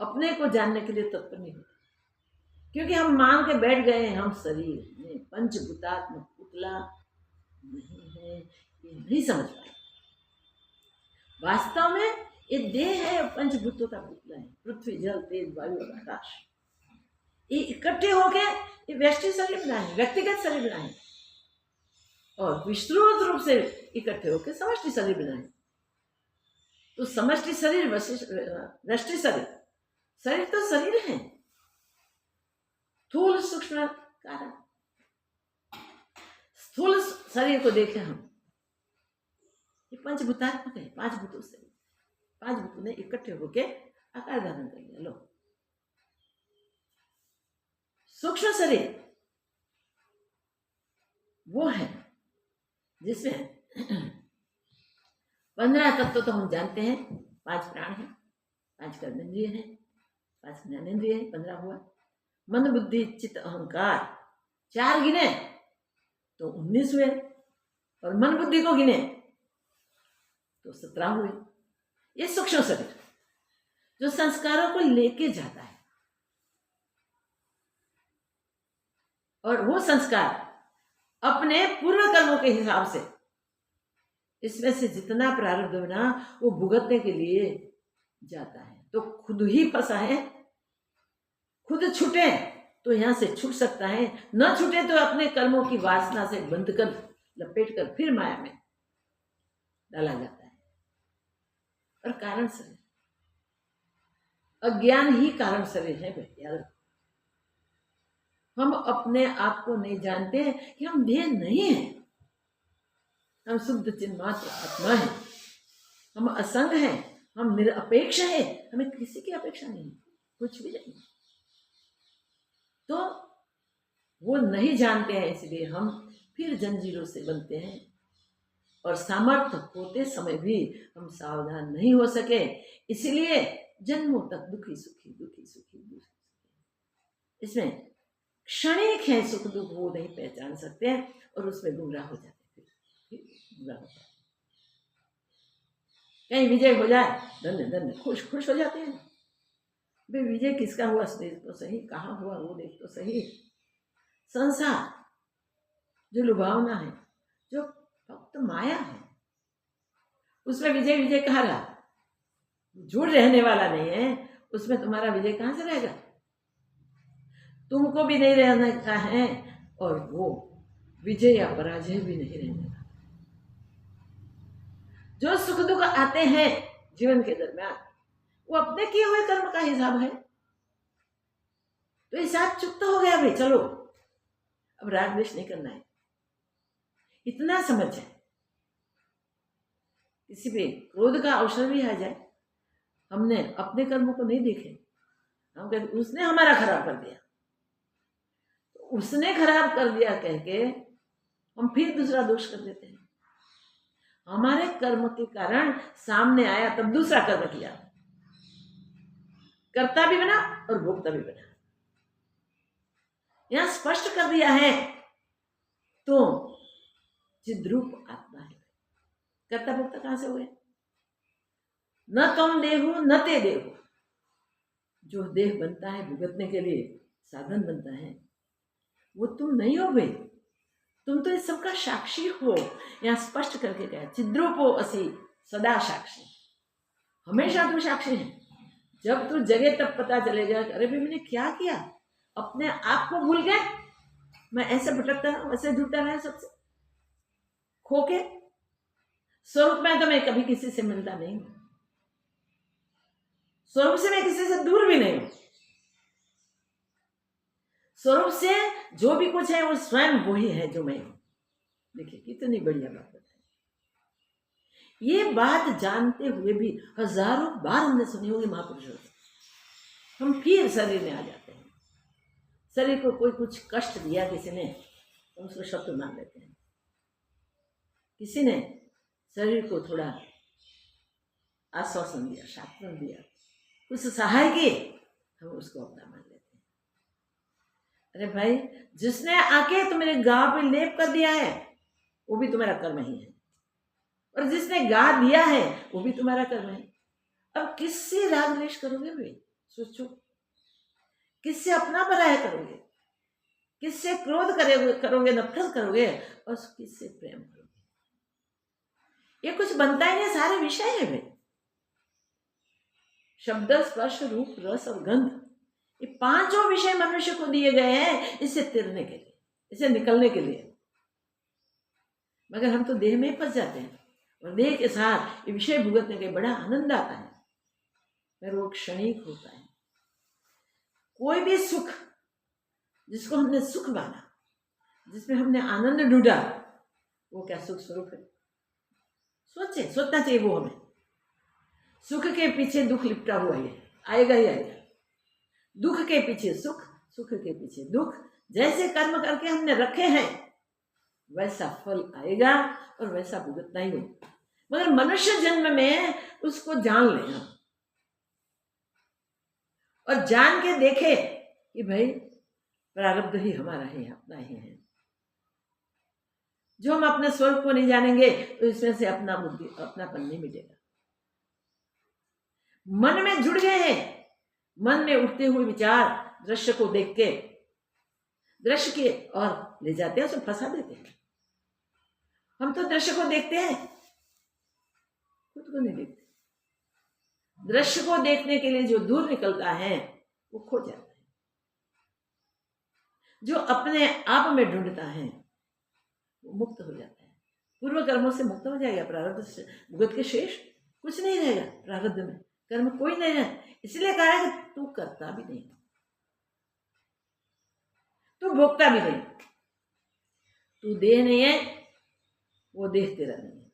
अपने को जानने के लिए तत्पर नहीं होते, क्योंकि हम मान के बैठ गए हैं हम शरीर में पंचभूतात्मक पुतला नहीं है, ये नहीं समझ पाए। वास्तव में ये देह है, पंचभूतों का पुतला है। पृथ्वी, जल, तेज, वायु और आकाश, ये इकट्ठे होके ये व्यष्टि शरीर बनाए, व्यक्तिगत शरीर बनाए, और विस्तृत रूप से इकट्ठे होकर समष्टि शरीर बनाए। तो समष्टि शरीर, व्यष्टि शरीर, शरीर तो शरीर है, स्थूल सूक्ष्म कारण। स्थूल शरीर को देखें हम, ये पंचभूतात्मक है, 5 भूतों से, 5 भूतों ने इकट्ठे होके आकार धारण कर लिया। लो, सूक्ष्म शरीर वो है जिसमें 15 तत्व तो हम जानते हैं, 5 प्राण हैं, 5 कर्मेंद्रिय हैं, 5 ज्ञानेंद्रिय हैं, 15 हुआ। मन, बुद्धि, चित्त, अहंकार 4 गिने तो 19 हुए, और मन बुद्धि को गिने तो 17 हुए। ये सूक्ष्म शरीर जो संस्कारों को लेके जाता है, और वो संस्कार अपने पूर्व कर्मों के हिसाब से इसमें से जितना प्रारब्ध बना वो भुगतने के लिए जाता है। तो खुद ही फंसा है, खुद छूटे तो यहां से छूट सकता है, न छूटे तो अपने कर्मों की वासना से बंध कर लपेट कर फिर माया में डाला जाता है। और कारण शरीर, अज्ञान ही कारण शरीर है भाई, याद रखो। हम अपने आप को नहीं जानते कि हम देह नहीं है, हम शुद्ध चिन्मात्र आत्मा है, हम असंग हैं, हम निरपेक्ष है, हमें किसी की अपेक्षा नहीं, कुछ भी नहीं। तो वो नहीं जानते हैं, इसलिए हम फिर जंजीरों से बनते हैं और सामर्थ्य होते समय भी हम सावधान नहीं हो सके, इसलिए जन्मों तक दुखी सुखी दुखी सुखी दुखी सुखी। इसमें क्षणिक है सुख दुख, वो नहीं पहचान सकते हैं और उसमें गुमराह हो जाते हैं, फिर गुमराह हो जाते हैं। कहीं विजय हो जाए, धन्य धन्य, खुश खुश हो जाते हैं। भाई विजय किसका हुआ देख तो सही, कहाँ हुआ वो देख तो सही। संसार जो लुभावना है, जो फक्त माया है, उसमें विजय विजय कहाँ रहा, जुड़ रहने वाला नहीं है, उसमें तुम्हारा विजय कहाँ से रहेगा। तुमको भी नहीं रहने का है और वो विजय या पराजय भी नहीं रहने का। जो सुख दुख आते हैं जीवन के दरमियान, वो अपने किए हुए कर्म का हिसाब है। तो हिसाब चुकता हो गया भाई, चलो अब राग द्वेष नहीं करना है, इतना समझ जाए। किसी पे क्रोध का अवसर भी आ जाए, हमने अपने कर्मों को नहीं देखे, हम कहते उसने हमारा खराब कर दिया, तो उसने खराब कर दिया कह के हम फिर दूसरा दोष कर देते हैं। हमारे कर्म के कारण सामने आया, तब दूसरा कर्म किया, कर्ता भी बना और भोक्ता भी बना। यहां स्पष्ट कर दिया है तो चिद्रूप आत्मा है, कर्ता भोक्ता कहां से हुए, न तुम देहु न ते देहु। जो देह बनता है भुगतने के लिए, साधन बनता है, वो तुम नहीं हो भाई, तुम तो इस सबका साक्षी हो। यहां स्पष्ट करके कहा, चिद्रूपो असि सदा साक्षी, हमेशा तू साक्षी है। जब तू जगे तब पता चलेगा अरे भाई मैंने क्या किया, अपने आप को भूल गए, मैं ऐसे भटकता रहा, ऐसे जुड़ता रहा सबसे खो के। स्वरूप में तो मैं कभी किसी से मिलता नहीं हूं, स्वरूप से मैं किसी से दूर भी नहीं हूं। स्वरूप से जो भी कुछ है वो स्वयं वही है जो मैं हूं। देखिए कितनी बढ़िया बात बताई। ये बात जानते हुए भी हजारों बार हमने सुनी होगी महापुरुषों से, हम फिर शरीर में आ जाते हैं। शरीर को कोई कुछ कष्ट दिया किसी ने, तो उसको शत्रु मान लेते हैं। किसी ने शरीर को थोड़ा आश्वासन दिया, शासन दिया, कुछ सहाय किए, हम उसको अपना मान लेते हैं। अरे भाई जिसने आके तुम्हारे गांव पे लेप कर दिया है वो भी तुम्हारा कर्म ही है, और जिसने गा दिया है वो भी तुम्हारा कर्म है। अब किससे राग द्वेष करोगे भाई, सोचो। किससे अपना पराया करोगे, किससे क्रोध करोगे, नफरत करोगे, और किससे प्रेम करोगे। ये कुछ बनता ही नहीं, सारे विषय है भाई। शब्द स्पर्श रूप रस और गंध, ये पांचों विषय मनुष्य को दिए गए हैं इससे तिरने के लिए, इससे निकलने के लिए। मगर हम तो देह में फंस जाते हैं और देह के साथ ये विषय भुगतने के बड़ा आनंद आता है, मगर वो क्षणिक होता है। कोई भी सुख जिसको हमने सुख माना, जिसमें हमने आनंद ढूंढा, वो क्या सुख स्वरूप है? सोचना चाहिए वो हमें। सुख के पीछे दुख लिपटा हुआ है, आएगा ही आएगा। दुख के पीछे सुख, सुख के पीछे दुख। जैसे कर्म करके हमने रखे हैं वैसा फल आएगा और वैसा भुगतना ही होगा। मगर मनुष्य जन्म में उसको जान लेना और जान के देखे कि भाई प्रारब्ध ही हमारा है, अपना ही है। जो हम अपने स्वरूप को नहीं जानेंगे तो इसमें से अपना बुद्धि, अपनापन नहीं मिलेगा। मन में जुड़ गए हैं, मन में उठते हुए विचार दृश्य को देख के, दृश्य के और ले जाते हैं, उसे फंसा देते हैं। हम तो दृश्य को देखते हैं, खुद को नहीं देखते। दृश्य को देखने के लिए जो दूर निकलता है वो खो जाता है, जो अपने आप में ढूंढता है वो मुक्त हो जाता है। पूर्व कर्मों से मुक्त हो जाएगा, प्रारब्ध से भुगत के शेष कुछ नहीं रहेगा प्रारब्ध में। कर्म कोई नहीं है, इसलिए कहा है कि तू करता भी नहीं, तू भोगता भी नहीं। तू देह नहीं है, वो देह तेरा नहीं है।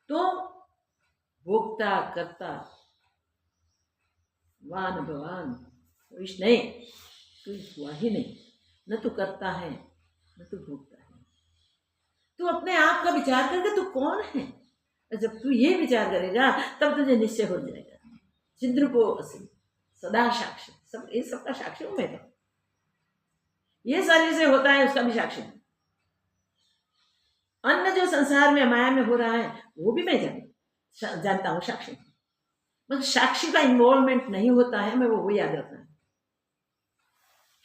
तो भोगता करता वान भगवान विष नहीं, तू हुआ ही नहीं। न तू करता है न तू भोगता है। तू अपने आप का विचार करके तू कौन है। और जब तू ये विचार करेगा तब तुझे निश्चय हो जाएगा। चिद्रूपो असि सदा साक्षी, सब ये सबका साक्षी हूं मैं। तो ये शरीर से होता है उसका भी साक्षी हूं। अन्य जो संसार में माया में हो रहा है वो भी मैं जानता हूँ, साक्षी हूं। मगर साक्षी का इन्वॉल्वमेंट नहीं होता है, मैं वो याद रखना है।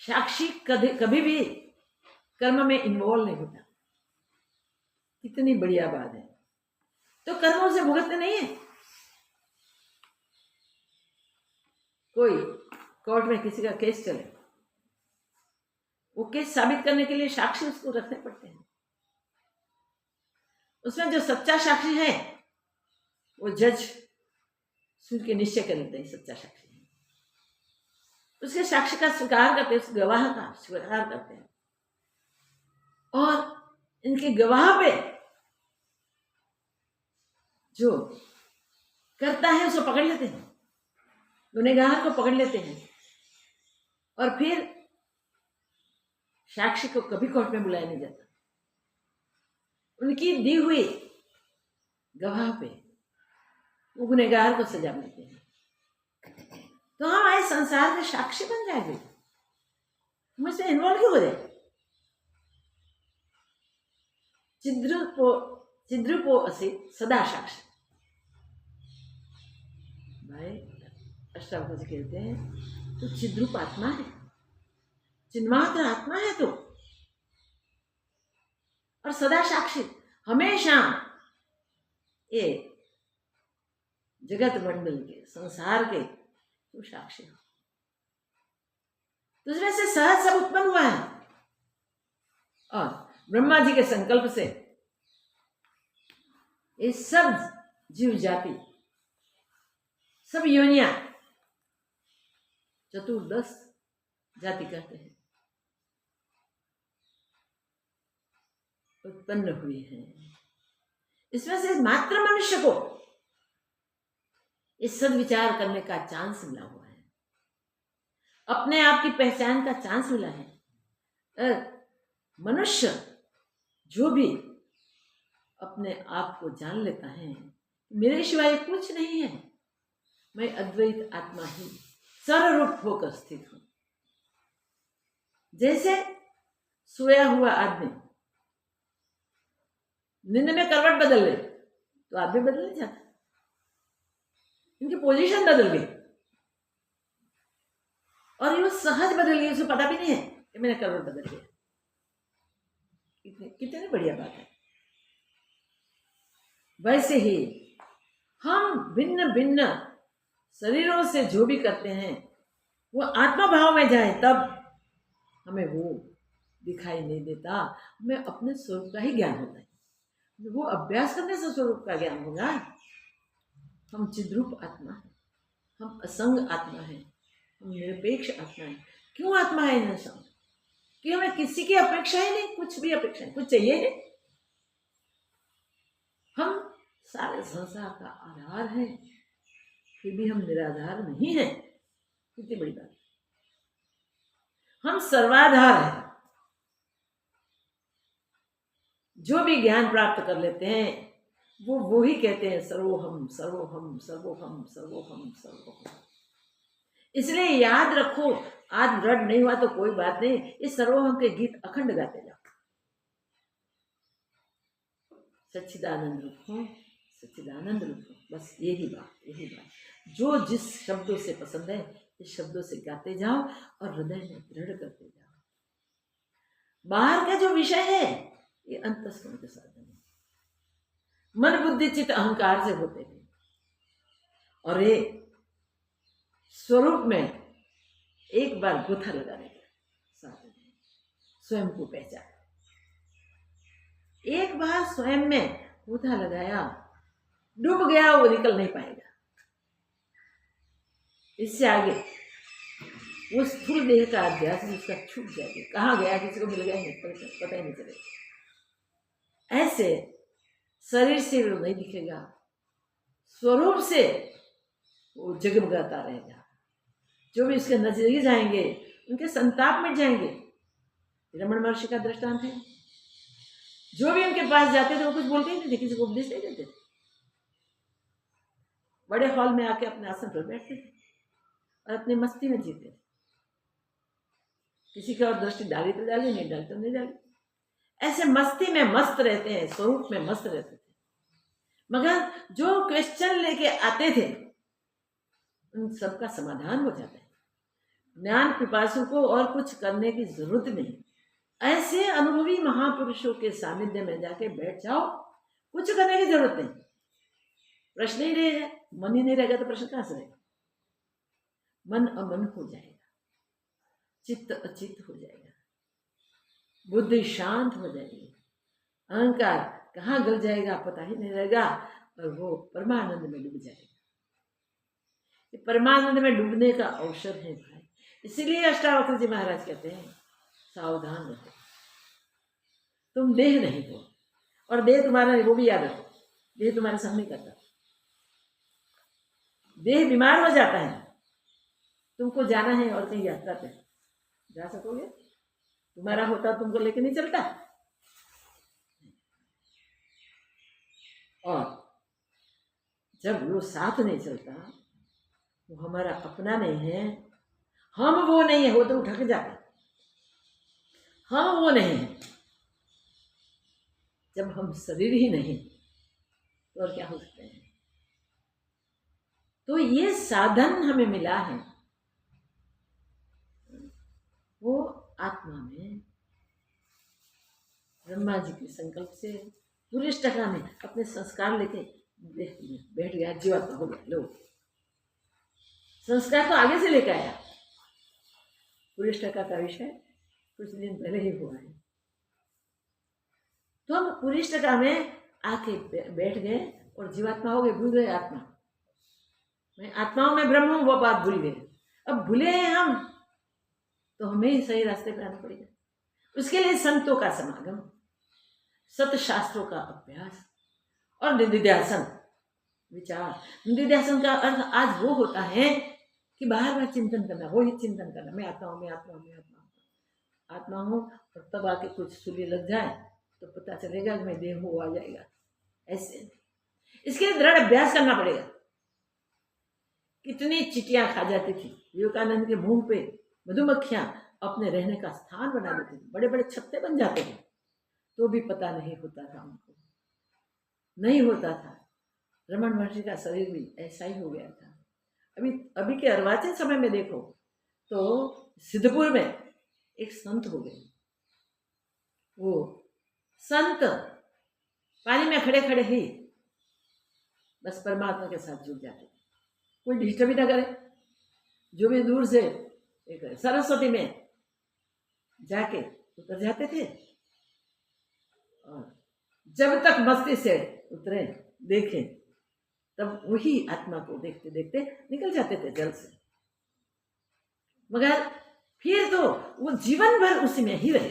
साक्षी कभी भी कर्म में इन्वॉल्व नहीं होता। कितनी बढ़िया बात है। तो कर्मों से भुगतते नहीं है। कोई कोर्ट में किसी का केस चले, वो केस साबित करने के लिए साक्षी उसको रखने पड़ते हैं। उसमें जो सच्चा साक्षी है वो जज सुन के निश्चय कर लेते हैं सच्चा साक्षी है। उसके साक्षी का स्वीकार करते हैं, उस गवाह का स्वीकार करते हैं और इनके गवाह पे जो करता है उसको पकड़ लेते हैं, गुनहगार को पकड़ लेते हैं और फिर साक्षी को कभी कोर्ट में बुलाया नहीं जाता। उनकी दी हुई गवाह पे वो गुनहगार को सजा मिलती है। तो हम आए संसार के साक्षी बन जाएंगे, मुझसे इन्वॉल्व क्यों हो जाए। चिद्रूपो असि सदा साक्षी। भाई अष्टावक्र कहते हैं तो चिद्रूप आत्मा है, चिन्मात्र आत्मा है तो, और सदा साक्षी हमेशा ये जगत मंडल के संसार के तो साक्षी हो। दूसरे से सहज सब उत्पन्न हुआ है और ब्रह्मा जी के संकल्प से ये सब जीव जाति, सब योनियां, चतुर्दश जाति कहते हैं, उत्पन्न हुई है। इसमें से मात्र मनुष्य को इस सद्विचार करने का चांस मिला हुआ है, अपने आप की पहचान का चांस मिला है। मनुष्य जो भी अपने आप को जान लेता है मेरे सिवाय कुछ नहीं है, मैं अद्वैत आत्मा ही सर्वरूप होकर स्थित हूं। जैसे सोया हुआ आदमी नींद में करवट बदल ले तो आदमी बदल नहीं जाता, इनकी पोजीशन बदल गई और ये सहज बदल गई, उसे पता भी नहीं है कि मैंने करवट बदल गया। कितनी बढ़िया बात है। वैसे ही हम भिन्न भिन्न शरीरों से जो भी करते हैं वो आत्मा भाव में जाए तब हमें वो दिखाई नहीं देता, हमें अपने स्वरूप का ही ज्ञान होता है। वो अभ्यास करने से स्वरूप का ज्ञान होगा। हम चिद्रूप आत्मा है, हम असंग आत्मा है, हम निरपेक्ष आत्मा है। क्यों आत्मा है निरसंग? कि हमें किसी की अपेक्षा ही नहीं, कुछ भी अपेक्षा नहीं, कुछ चाहिए नहीं। हम सारे संसार का आधार है, फिर भी हम निराधार नहीं है। कितनी बड़ी बात। हम सर्वाधार है। जो भी ज्ञान प्राप्त कर लेते हैं वो ही कहते हैं सर्वोहम सर्वोहम सर्वोहम सर्वोहम सर्वोहम। इसलिए याद रखो, आज दृढ़ नहीं हुआ तो कोई बात नहीं, इस सर्वोहम के गीत अखंड गाते जाओ। सच्चिदानंद रूप हो, सच्चिदानंद रूप हो, बस यही बात। जो जिस शब्दों से पसंद है इस शब्दों से गाते जाओ और हृदय में दृढ़ करते जाओ। बाहर का जो विषय है ये अंतस्करण के साधन है, मन बुद्धि चित्त अहंकार से होते हैं, और ये स्वरूप में एक बार गोथा लगाने का साधन है। स्वयं को पहचान, एक बार स्वयं में गोथा लगाया डूब गया वो निकल नहीं पाएगा। इससे आगे वो स्थूल देह का अध्यास उसका छूट जाएगा, कहाँ गया किसी को मिल गया नहीं पता ही नहीं चलेगा। ऐसे शरीर से वो नहीं दिखेगा, स्वरूप से वो जगमगाता रहेगा। जो भी उसके नजदीक जाएंगे उनके संताप मिट जाएंगे। रमण महर्षि का दृष्टांत है, जो भी उनके पास जाते थे वो कुछ बोलते ही नहीं थे, किसी को उपदेश नहीं देते थे, बड़े हॉल में आके अपने आसन पर बैठते थे और अपनी मस्ती में जीते थे। किसी की और दृष्टि डाली तो डाली, नहीं डाली तो नहीं डाली। ऐसे मस्ती में मस्त रहते हैं, स्वरूप में मस्त रहते थे। मगर जो क्वेश्चन लेके आते थे उन सबका समाधान हो जाता है। ज्ञान पिपासु को और कुछ करने की जरूरत नहीं। ऐसे अनुभवी महापुरुषों के सानिध्य में जाके बैठ जाओ, कुछ करने की जरूरत नहीं। प्रश्न ही रहेगा, मन ही नहीं रहेगा तो प्रश्न कहां से रहेगा। मन अमन हो जाएगा, चित्त अचित्त हो जाएगा, बुद्धि शांत हो जाएगी, अहंकार कहाँ गल जाएगा पता ही नहीं रहेगा और वो परमानंद में डूब जाएगा। ये परमानंद में डूबने का अवसर है भाई। इसीलिए अष्टावक्र जी महाराज कहते हैं सावधान रहो, तुम देह नहीं हो और देह तुम्हारा नहीं, वो भी याद रखो, देह तुम्हारे संग नहीं करता। देह बीमार हो जाता है, तुमको जाना है और कहीं यात्रा पे जा सकोगे? तुम्हारा होता तुमको लेके नहीं चलता। और जब वो साथ नहीं चलता, वो हमारा अपना नहीं है, हम वो नहीं है, वो तो उठक जाते, हम वो नहीं है। जब हम शरीर ही नहीं तो और क्या हो सकते हैं। तो ये साधन हमें मिला है, वो आत्मा में ब्रह्मा जी के संकल्प से पूरे टका में अपने संस्कार लेके बैठ गया, जीवात्मा हो गया। लो, संस्कार तो आगे से लेकर आया। पूरे टका का विषय कुछ दिन पहले ही हुआ है। तो हम पूरी टका में आके बैठ गए और जीवात्मा हो गए, भूल गए आत्मा। मैं आत्माओं में ब्रह्म हूं, वो बात भूल गए। अब भूले हैं हम तो हमें ही सही रास्ते पर आना पड़ेगा। उसके लिए संतों का समागम, सतशास्त्रों का अभ्यास और निधिध्यासन विचार। निधिध्यासन का अर्थ आज वो होता है कि बार बार चिंतन करना, वो ही चिंतन करना, मैं आत्मा हूँ, मैं आत्मा हूँ, मैं आत्मा हूँ, आत्मा हूँ। और तब आके कुछ सूली लग जाए तो पता चलेगा कि मैं देह हो आ जाएगा। ऐसे इसके लिए दृढ़ अभ्यास करना पड़ेगा। कितनी चिटियां खा जाती थी विवेकानंद के मुंह पे, मधुमक्खियां अपने रहने का स्थान बना देती थी, बड़े बड़े छत्ते बन जाते थे, तो भी पता नहीं होता था उनको, नहीं होता था। रमण महर्षि का शरीर भी ऐसा ही हो गया था। अभी के अर्वाचीन समय में देखो तो सिद्धपुर में एक संत हो गए। वो संत पानी में खड़े खड़े ही बस परमात्मा के साथ जुड़ जाते थे, कोई डिस्टर्ब ही ना करे। जो भी दूर से एक सरस्वती में जाके उतर जाते थे और जब तक मस्ती से उतरे देखे तब वही आत्मा को देखते देखते निकल जाते थे जल से। मगर फिर तो वो जीवन भर उसी में ही रहे।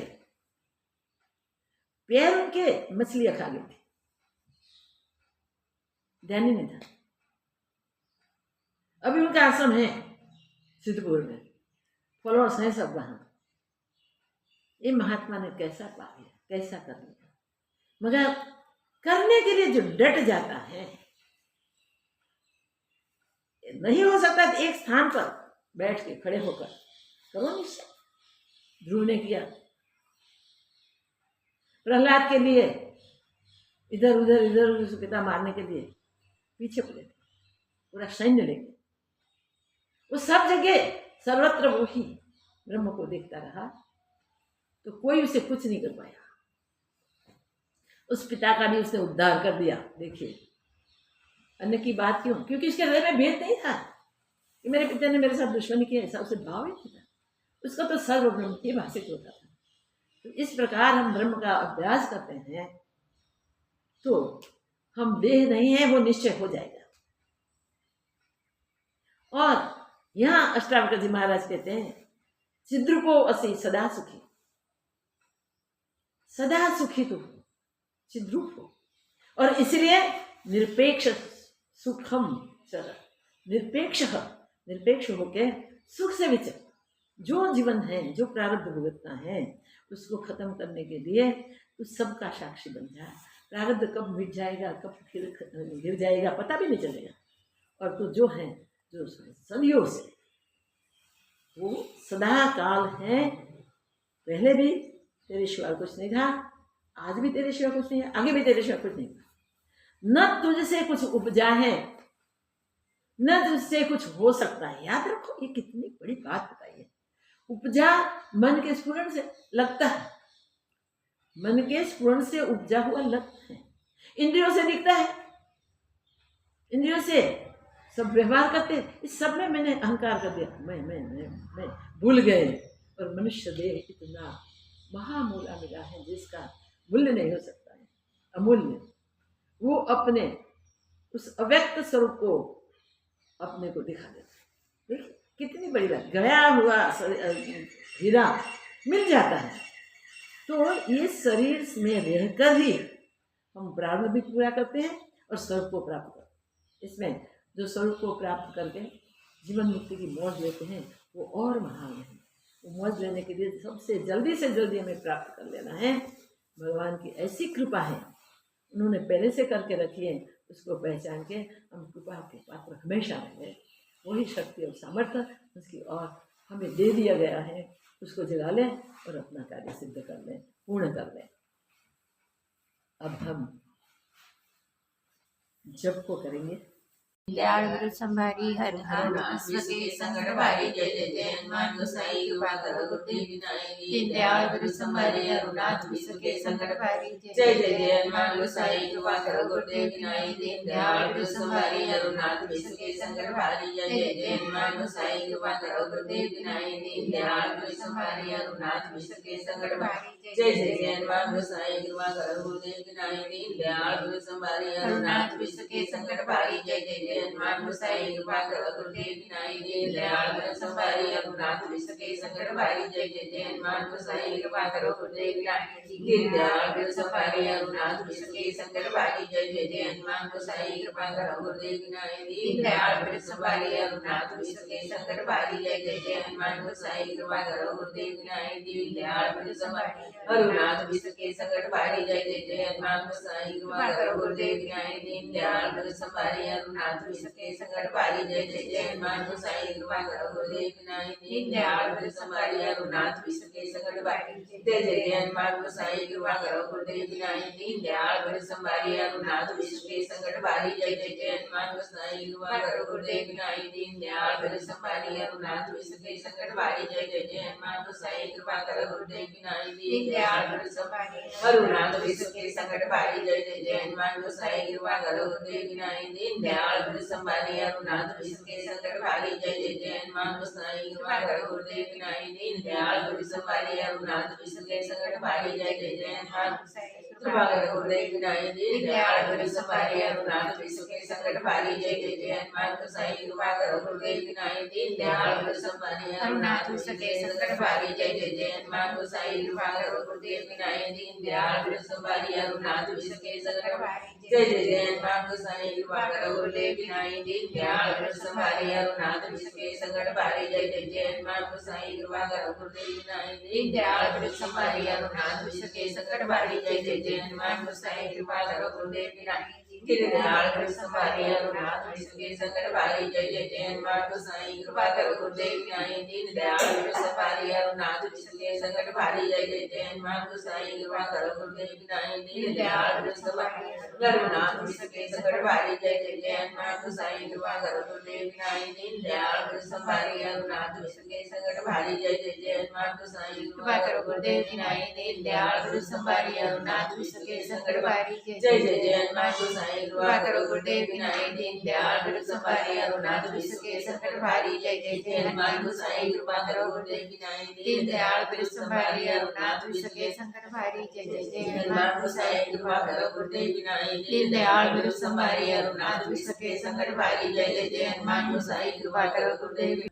पैर उनके मछलियां खा गई थी, ध्यान ही नहीं था। अभी उनका आश्रम है सिद्धपुर में, फॉलोअर्स हैं सब वहां। ये महात्मा ने कैसा पा लिया, कैसा कर लिया। मगर करने के लिए जो डट जाता है, नहीं हो सकता एक स्थान पर बैठ के खड़े होकर करो निश्चय। ध्रुव ने किया, प्रहलाद के लिए इधर उधर पिता मारने के लिए पीछे पड़े थे, पूरा सैन्य लेके। वो सब जगह सर्वत्र वो ही ब्रह्म को देखता रहा, तो कोई उसे कुछ नहीं कर पाया। उस पिता का भी उसने उद्धार कर दिया। देखिए अन्य की बात क्यों, क्योंकि उसके हृदय में भेद नहीं था कि मेरे पिता ने मेरे साथ दुश्मनी की, ऐसा उसे भाव ही नहीं था। उसका तो सर्व ब्रह्म ही भाषित होता था। तो इस प्रकार हम ब्रह्म का अभ्यास करते हैं तो हम देह नहीं है, वो निश्चय हो जाएगा। और यहाँ अष्टावक्र जी महाराज कहते हैं, चिद्रूपो असि सदा सुखी, सदा सुखी तो चिद्रूप हो। और इसलिए निरपेक्ष सुखम चर, निरपेक्ष होके सुख से विचर, जो जीवन है, जो प्रारब्ध भुगतना है, उसको खत्म करने के लिए तू सबका साक्षी बन जा। प्रारब्ध कब मिट जाएगा, कब गिर जाएगा, पता भी नहीं चलेगा। और तू जो है, जो सदियों से वो सदा काल है, पहले भी तेरे सिवा कुछ नहीं था, आज भी तेरे सिवा कुछ नहीं है, आगे भी तेरे सिवा कुछ नहीं था। न तुझसे कुछ उपजा है, न तुझसे कुछ हो सकता है। याद रखो, ये कितनी बड़ी बात बताई है। उपजा मन के स्फुरण से लगता है, मन के स्फुरण से उपजा हुआ लगता है। इंद्रियों से दिखता है, इंद्रियों से सब व्यवहार करते हैं। इस सब में मैंने अहंकार कर दिया, मैं भूल गए। और मनुष्य देह इतना महामूला मिला है जिसका मूल्य नहीं हो सकता है, अमूल्य। वो अपने उस अव्यक्त स्वरूप को अपने को दिखा देता है। देखिए कितनी बड़ी बात, गया हुआ हीरा मिल जाता है। तो ये शरीर में रहकर ही हम प्रारब्ध भी पूरा करते हैं और स्वरूप को प्राप्त करते हैं। इसमें जो स्वरूप को प्राप्त करके जीवन मुक्ति की मौज लेते हैं, वो और महान है। वो मौज लेने के लिए सबसे जल्दी से जल्दी हमें प्राप्त कर लेना है। भगवान की ऐसी कृपा है, उन्होंने पहले से करके रखी है, उसको पहचान के हम कृपा के पात्र हमेशा रहे। वही शक्ति और सामर्थ्य उसकी और हमें दे दिया गया है, उसको जगा लें और अपना कार्य सिद्ध कर लें, पूर्ण कर लें। अब हम जप को करेंगे। दयाल गुरु संभारी हर हर विश्व के संकट भारी, जय जय जय हनुमान गोसाई कृपा करो गुरुदेव विनायक। दीन दयाल गुरु संभारी हरुनाथ विश्व के संकट भारी, जय जय जय हनुमान गोसाई कृपा करो गुरुदेव विनायक। दीन दयाल गुरु संभारी हरुनाथ विश्व के संकट भारी, जय जय जय हनुमान गोसाई कृपा करो गुरुदेव विनायक। दीन दयाल गुरु संभारी हरुनाथ विश्व के संकट भारी, जय जय जय हनुमान गोसाई कृपा करो गुरुदेव विनायक। दीन दयाल गुरु संभारी हरुनाथ विश्व के संकट भारी, जय जय जय हनुमान गोसाई कृपा करो गुरुदेव विनायक। दीन दयाल गुरु संभारी हरुनाथ विश्व के संकट भारी, जय जय जय हनुमान गोसाई कृपा करो गुरुदेव विनायक। दीन दयाल गुरु संभारी हरुनाथ विश्व के संकट भारी, जय जय जय हनुमान गोसाई कृपा करो गुरुदेव विनायक। दीन दयाल गुरु संभारी हरुनाथ विश्व के संकट भारी, जय जय जय हनुमान गोसाई कृपा करो गुरुदेव विनायक। दीन दयाल गुरु संभारी हरुनाथ विश्व के संकट भारी, जय जय जय हनुमान गोसाई कृपा करो गुरुदेव विनायक। दीन दयाल गुरु संभारी हरुनाथ विश्व के संकट भारी, जय जय जय हनुमान गोसाई कृपा करो गुरुदेव विनायक। दीन दयाल गुरु संभारी हरुनाथ विश्व के संकट भारी, जय जय जय हनुमान गोसाई कृपा करो गुरुदेव विनायक। दीन दयाल गुरु संभारी हरुनाथ विश्व के संकट भारी, जय जय जय हनुमान गोसाई कृपा करो गुरुदेव विनायक। दीन दयाल गुरु संभारी हरुनाथ विश्व के संकट भारी, जय जय जय हनुमान गोसाई कृपा करो गुरुदेव विनायक। दीन दयाल गुरु संभारी हरुनाथ विश्व के संकट भारी, जय जय जय हनुमान गोसाई कृपा करो गुरुदेव विनायक। दीन दयाल गुरु संभारी हरुनाथ विश्व के संकट भारी, जय जय जय हनुमान गोसाई कृपा करो गुरुदेव विनायक। दीन दयाल गुरु संभारी हरुनाथ विश्व के संकट भारी, जय जय जय हनुमान गोसाई कृपा करो गुरुदेव विनायक। दीन दयाल गुरु संभारी हरुनाथ विश्व के संकट भारी, जय जय जय हनुमान गोसाई कृपा करो गुरुदेव विनायक। दीन दयाल गुरु संभारी हरुनाथ विश्व के संकट भारी, जय जय जय हनुमान गोसाई कृपा करो गुरुदेव विनायक। दीन दयाल गुरु संभारी हरुनाथ विश्व के संकट भारी, जय जय जय हनुमान गोसाई कृपा करो गुरुदेव विनायक। दीन दयाल गुरु संभारी हरुनाथ विश्व के संकट भारी, जय जय जय हनुमान गोसाई कृपा करो गुरुदेव विनायक। दीन दयाल गुरु संभारी हरुनाथ विश्व के संकट भारी, जय जय जय हनुमान गोसाई कृपा करो गुरुदेव विनायक। दीन दयाल गुरु संभारी हरुनाथ विश्व के संकट भारी, जय जय जय हनुमान गोसाई कृपा करो गुरुदेव विनायक। दीन दयाल गुरु संभारी हरुनाथ विश्व के संकट भारी, जय जय जय हनुमान गोसाई कृपा करो गुरुदेव विनायक। दीन दयाल गुरु संभारी हरुनाथ विश्व के संकट भारी, जय जय जय हनुमान गोसाई कृपा करो गुरुदेव विनायक। दीन दयाल गुरु संभारी हरुनाथ विश्व के संकट भारी, जय जय जय हनुमान गोसाई कृपा करो गुरुदेव विनायक। दीन दयाल गुरु संभारी हरुनाथ विश्व के संकट भारी, जय जय जय हनुमान गोसाई गोसाई कृपा करो गुरुदेव विनायक दीनदयाल गुरु संभारी अरुणाथ विसके संकट भारी जय जय जय हनुमान गोसाई कृपा करो गुरुदेव विनायक दीनदयाल गुरु संभारी अरुणाथ विसके संकट भारी जय जय जय हनुमान गोसाई कृपा करो गुरुदेव विनायक दीनदयाल गुरु संभारी अरुणाथ विसके संकट भारी जय जय जय हनुमान गोसाई कृपा करो गुरुदेव